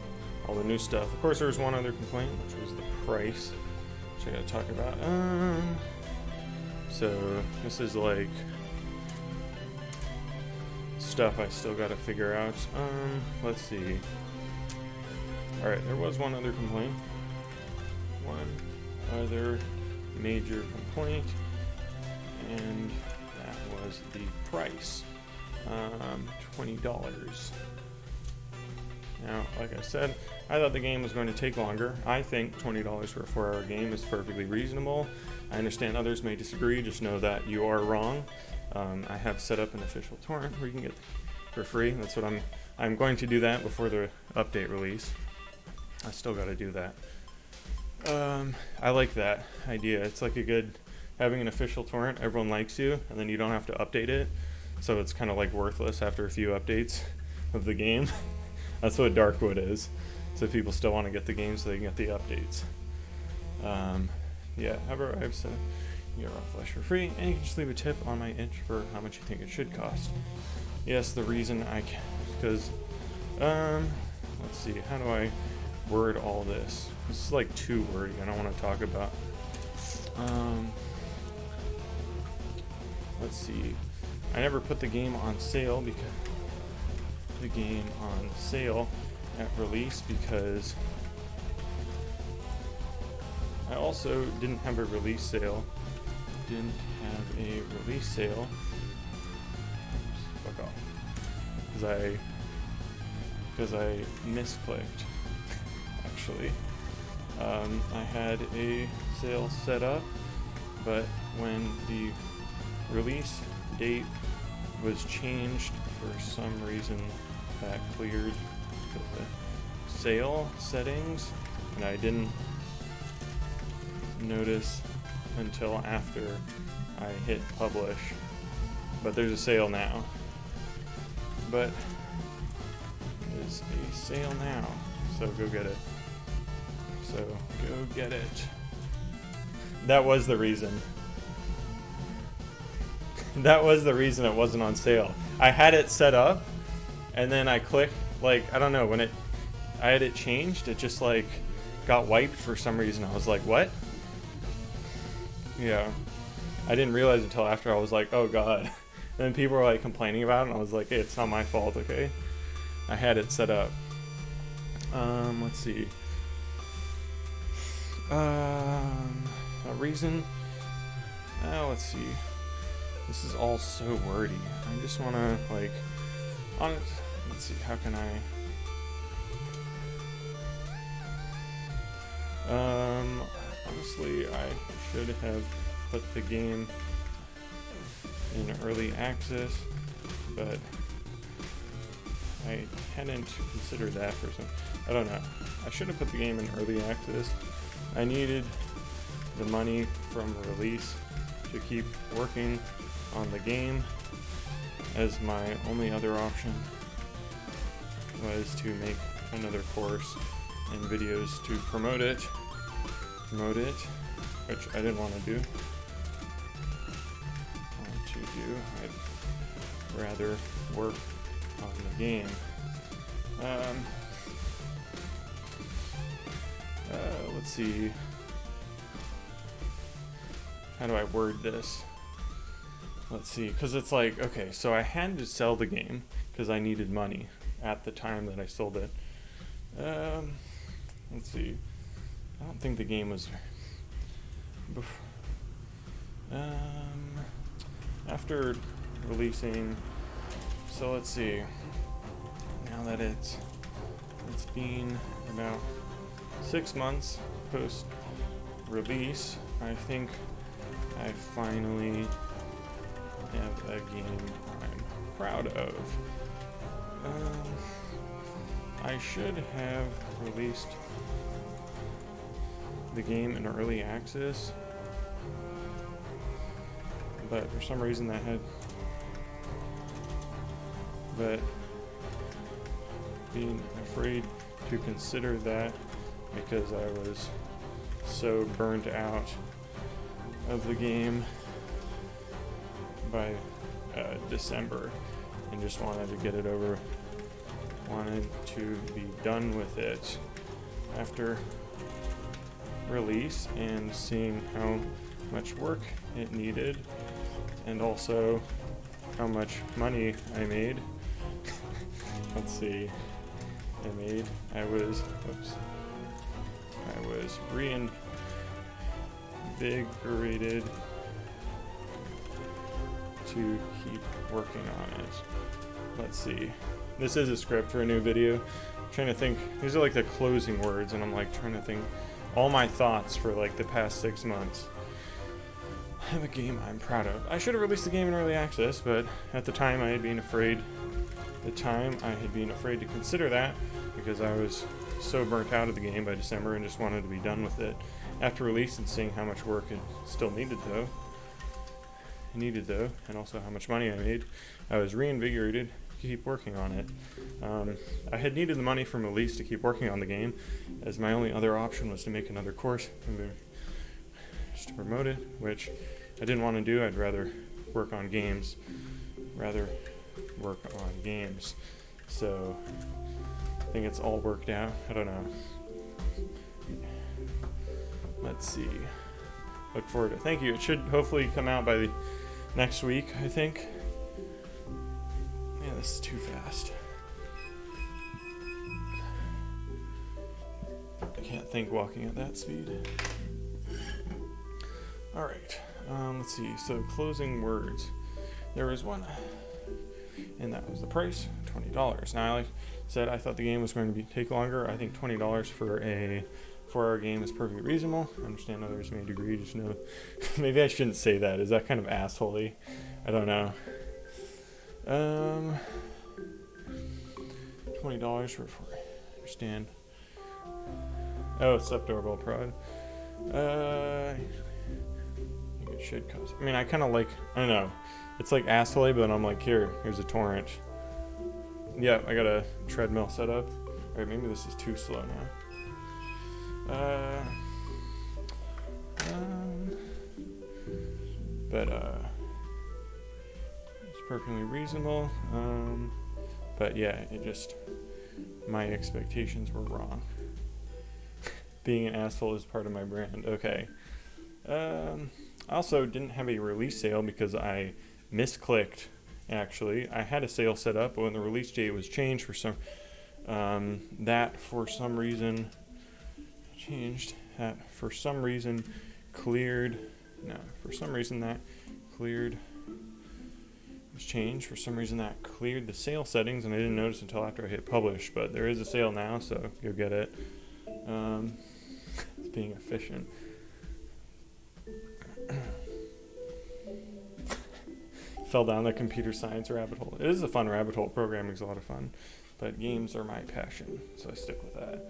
all the new stuff. Of course, there was one other complaint, which was the price, which I gotta talk about. So this is like stuff I still gotta figure out. Let's see. Alright, there was one other complaint. One other major complaint, and that was the price. $20. Now, like I said, I thought the game was going to take longer. I think $20 for a 4-hour game is perfectly reasonable. I understand others may disagree, just know that you are wrong. I have set up an official torrent where you can get it for free. That's what I'm going to do that before the update release. I still got to do that. I like that idea. It's like a good, having an official torrent, everyone likes you, and then you don't have to update it. So it's kind of like worthless after a few updates of the game. That's what Darkwood is. So people still want to get the game so they can get the updates. Yeah, however, I've said you get raw flesh for free, and you can just leave a tip on my itch for how much you think it should cost. Yes, the reason I can, because, let's see, how do I word all this? This is like too wordy, I don't want to talk about. Let's see. I never put the game on sale because at release because I also didn't have a release sale. Fuck off. Because I misclicked. Actually, I had a sale set up, but when the release date was changed for some reason, that cleared the sale settings, and I didn't notice until after I hit publish. But there's a sale now. But there's a sale now, so go get it. That was the reason. That was the reason it wasn't on sale. I had it set up, and then I clicked, like, I don't know, when I had it changed, it just, like, got wiped for some reason. I was like, what? Yeah. I didn't realize until after. I was like, oh god. And then people were, like, complaining about it, and I was like, hey, it's not my fault, okay? I had it set up. Let's see. A reason? Let's see. This is all so wordy. I just want to, like, let's see, how can I... honestly, I should have put the game in early access, but I hadn't considered that for some... I don't know. I should have put the game in early access. I needed the money from release to keep working on the game, as my only other option was to make another course and videos to promote it, which I didn't want to do. I'd rather work on the game. Let's see. How do I word this? Let's see, because it's like, okay, so I had to sell the game because I needed money at the time that I sold it. Let's see. I don't think the game was... after releasing... So let's see. Now that it's been about 6 months post-release, I think I finally have a game I'm proud of. I should have released the game in early access, but for some reason but being afraid to consider that because I was so burnt out of the game by December and just wanted to get it over, wanted to be done with it after release and seeing how much work it needed and also how much money I made. Let's see. I was reinvigorated to keep working on it. Let's see. This is a script for a new video. I'm trying to think. These are like the closing words, and I'm like trying to think all my thoughts for like the past 6 months. I have a game I'm proud of. I should have released the game in early access, but at the time I had been afraid. To consider that because I was so burnt out of the game by December and just wanted to be done with it after release and seeing how much work it still needed though, and also how much money I made. I was reinvigorated to keep working on it. I had needed the money from release to keep working on the game, as my only other option was to make another course just to promote it, which I didn't want to do. I'd rather work on games. So I think it's all worked out. I don't know. Let's see. Look forward to it. Thank you. It should hopefully come out by the next week, I think. Yeah, this is too fast. I can't think walking at that speed. Alright. Let's see. So closing words. There was one, and that was the price, $20. Now, like I said, I thought the game was going to take longer. I think $20 for a 4-hour game is perfectly reasonable. I understand others may disagree. Just know, maybe I shouldn't say that. Is that kind of assholey? I don't know. $20 for I understand. Oh, sup, doorbell prod. I think it should cost. I mean, I kind of like. I don't know. It's like assholey, but then I'm like, here's a torrent. Yeah, I got a treadmill set up. Alright, maybe this is too slow now. But it's perfectly reasonable. But yeah, my expectations were wrong. Being an asshole is part of my brand. Okay. I also didn't have a release sale because I misclicked. Actually, I had a sale set up, but when the release date was changed for some cleared. No, for some reason that cleared. Was changed. For some reason that cleared the sale settings, and I didn't notice until after I hit publish. But there is a sale now, so go get it. It's being efficient. Fell down the computer science rabbit hole. It is a fun rabbit hole. Programming is a lot of fun, but games are my passion, so I stick with that.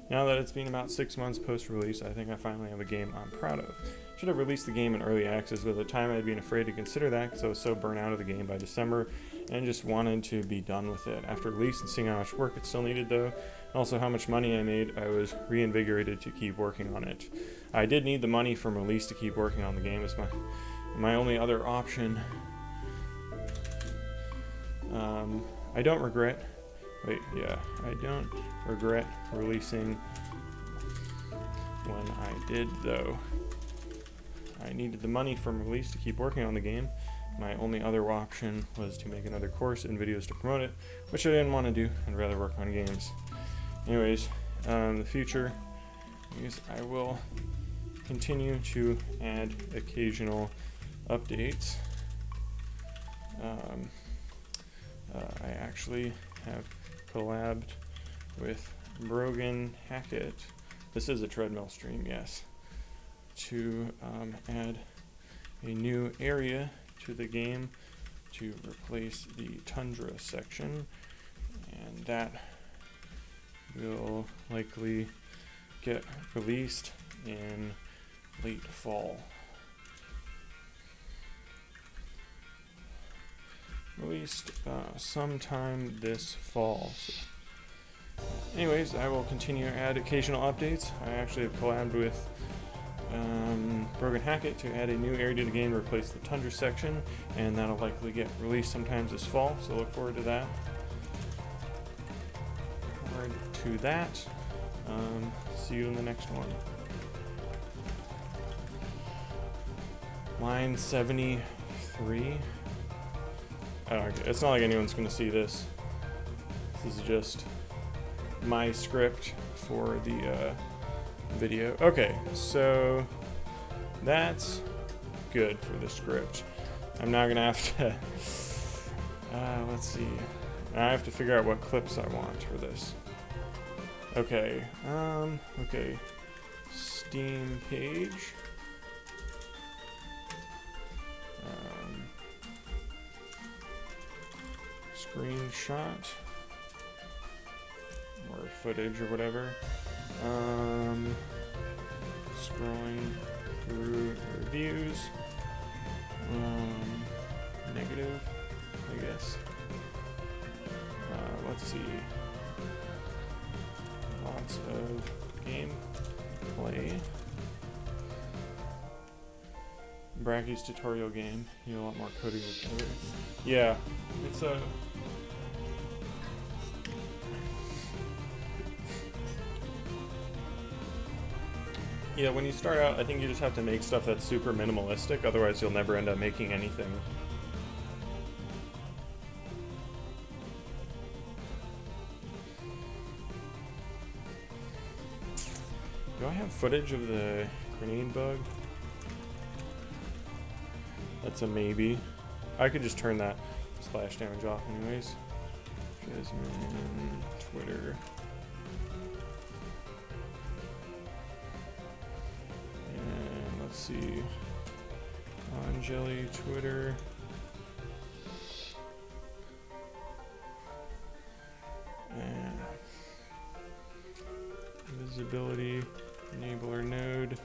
Now that it's been about 6 months post-release, I think I finally have a game I'm proud of. Should have released the game in early access, but at the time I'd been afraid to consider that because I was so burnt out of the game by December and just wanted to be done with it. After release and seeing how much work it still needed though, and also how much money I made, I was reinvigorated to keep working on it. I did need the money from release to keep working on the game. It's my only other option. I don't regret releasing when I did though. I needed the money from release to keep working on the game. My only other option was to make another course and videos to promote it, which I didn't want to do. I'd rather work on games. Anyways, the future is I will continue to add occasional updates. I actually have collabed with Brogan Hackett. This is a treadmill stream, yes. To add a new area to the game to replace the tundra section, and that will likely get released in late fall. Released sometime this fall. So anyways, I will continue to add occasional updates. I actually have collabed with Broken Hackett to add a new area to the game to replace the Tundra section, and that'll likely get released sometimes this fall, so look forward to that. See you in the next one. Line 73. It's not like anyone's going to see this. This is just my script for the video. Okay, so that's good for the script. I'm now going to have to, let's see. I have to figure out what clips I want for this. Okay, okay. Steam page. Screenshot. Or footage or whatever. Scrolling through reviews. Negative, I guess. Let's see. Lots of gameplay. Bracky's tutorial game. You know, a lot more coding with it. Yeah, it's a. Yeah, when you start out, I think you just have to make stuff that's super minimalistic, otherwise you'll never end up making anything. Do I have footage of the grenade bug? That's a maybe. I could just turn that splash damage off anyways. Jasmine, Twitter. And let's see. On Jelly, Twitter. And visibility, enabler node,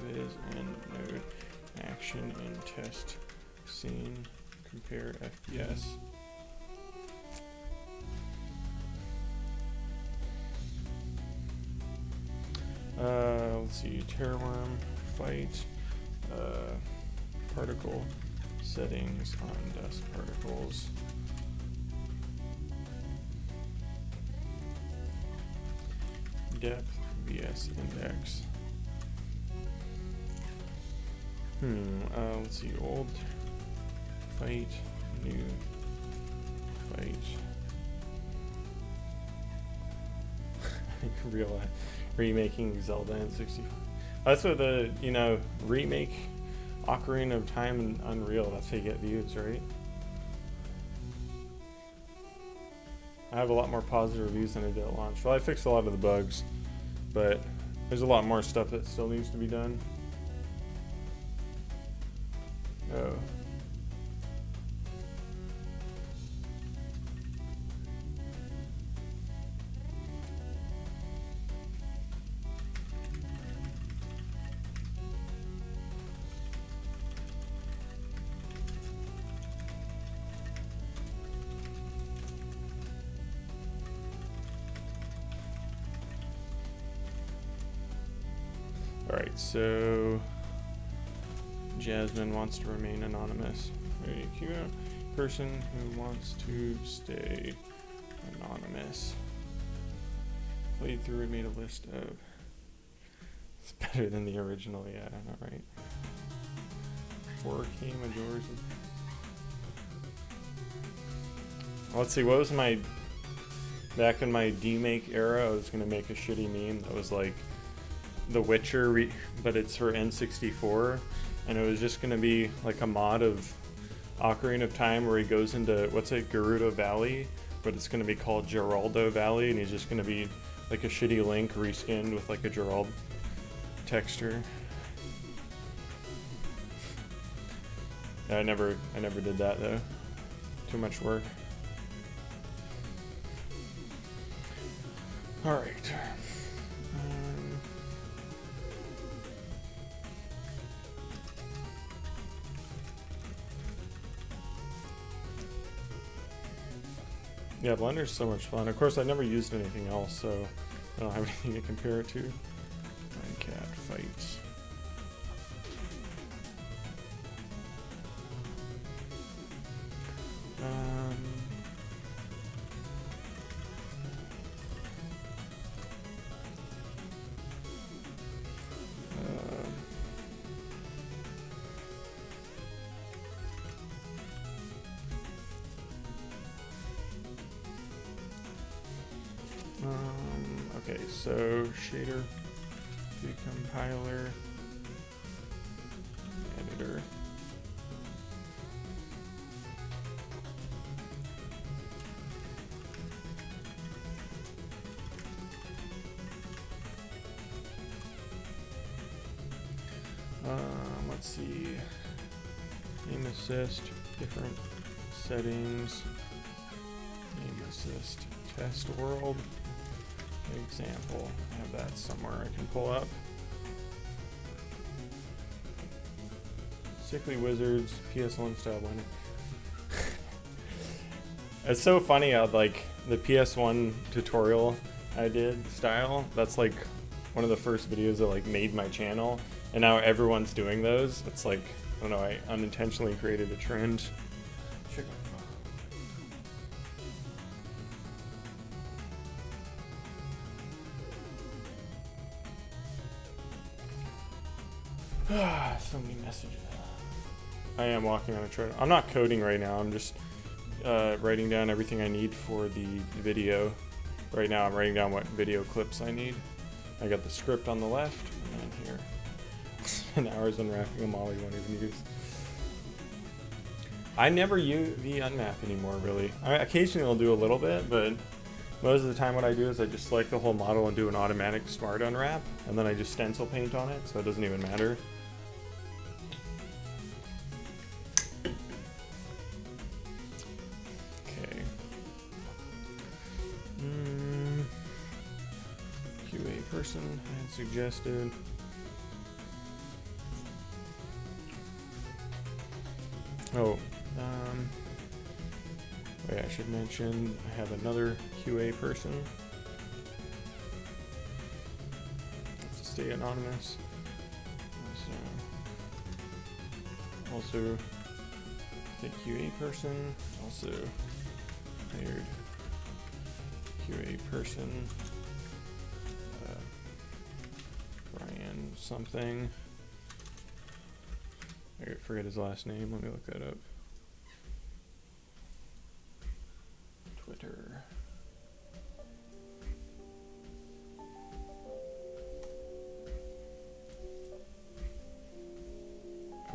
viz and node, action and test scene, compare FPS. Let's see, Terraworm, fight, particle settings on dust particles. Depth vs index. Let's see, old fight, new fight. Real remaking Zelda N64. That's what the, you know, remake Ocarina of Time and Unreal, that's how you get views, right? I have a lot more positive reviews than I did at launch. Well, I fixed a lot of the bugs, but there's a lot more stuff that still needs to be done. Oh. Alright, so Jasmine wants to remain anonymous. Very cute. Person who wants to stay anonymous. Played through and made a list of. It's better than the original, yeah, I know, right? 4K majority. Let's see, what was my. Back in my demake era, I was gonna make a shitty meme that was like The Witcher, but it's for N64, and it was just going to be like a mod of Ocarina of Time where he goes into, what's it, Gerudo Valley, but it's going to be called Geraldo Valley, and he's just going to be like a shitty Link reskinned with like a Gerald texture. Yeah, I never did that though. Too much work. All right. Yeah, Blender's so much fun. Of course, I never used anything else, so I don't have anything to compare it to. Minecraft fights. Okay, so shader, compiler, editor. Let's see. Aim assist, different settings. Aim assist, test world. Example. I have that somewhere I can pull up. Sickly Wizards, PS1 style blender. It's so funny how like the PS1 tutorial I did style, that's like one of the first videos that like made my channel, and now everyone's doing those. It's like, I don't know, I unintentionally created a trend. So many messages. I am walking on a treadmill. I'm not coding right now. I'm just writing down everything I need for the video. Right now I'm writing down what video clips I need. I got the script on the left, and then here. Spend hours unwrapping a molly won't even use. I never use the unmap anymore, really. Occasionally I'll do a little bit, but most of the time what I do is I just select the whole model and do an automatic smart unwrap, and then I just stencil paint on it, so it doesn't even matter. Okay. QA person had suggested. Oh, wait, I should mention I have another QA person. Let's stay anonymous. Also, the QA person also hired QA person Brian something. I forget his last name. Let me look that up. Twitter.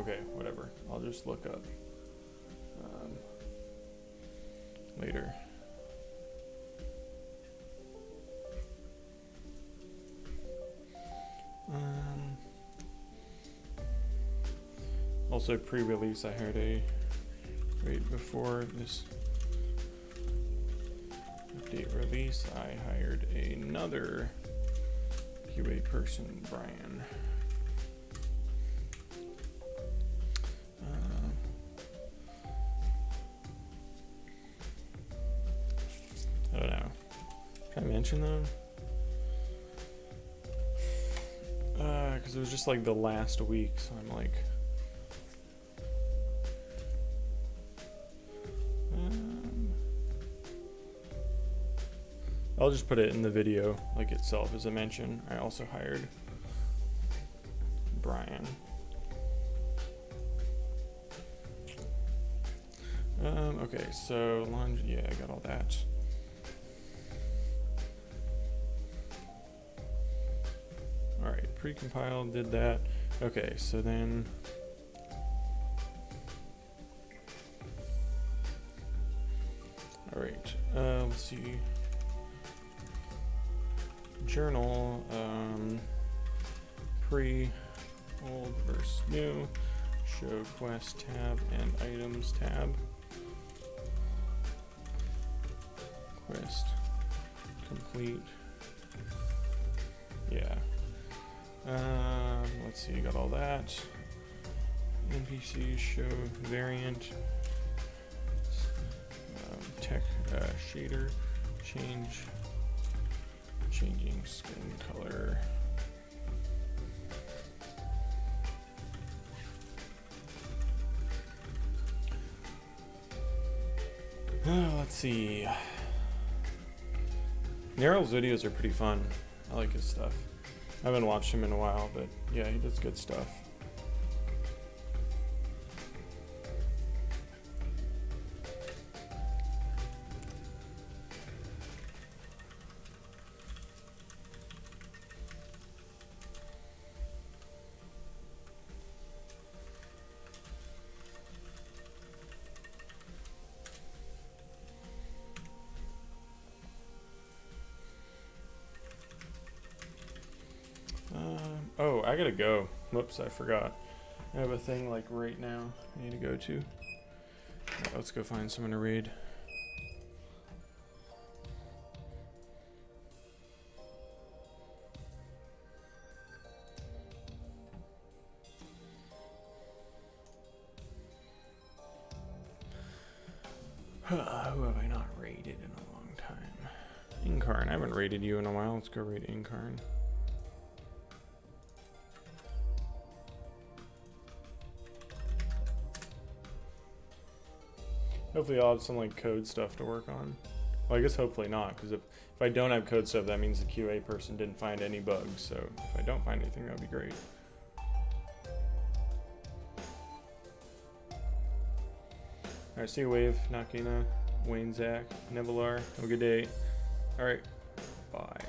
Okay, whatever. I'll just look up later. Also pre-release, I heard right before this update release, I hired another QA person, Brian. I don't know. Can I mention them? Because it was just like the last week, so I'm like, I'll just put it in the video like itself as a mention. I also hired Brian. Okay, so laundry, yeah, I got all that. All right, pre-compiled, did that. Okay, so then all right, let's see. Journal, pre, old versus new, show quest tab and items tab. Quest complete. Yeah. Let's see, got all that. NPC show variant. Tech shader, changing skin color. Let's see. Neryl's videos are pretty fun. I like his stuff. I haven't watched him in a while, but yeah, he does good stuff. Oh, I gotta go. Whoops, I forgot. I have a thing like right now I need to go to. Right, let's go find someone to raid. Who have I not raided in a long time? Incarn, I haven't raided you in a while. Let's go raid Incarn. Hopefully I'll have some like code stuff to work on. Well, I guess hopefully not, because if I don't have code stuff, that means the QA person didn't find any bugs. So if I don't find anything, that would be great. Alright, see you, Wave, Nakina, Wayne, Zach, Nevilar. Have a good day. Alright, bye.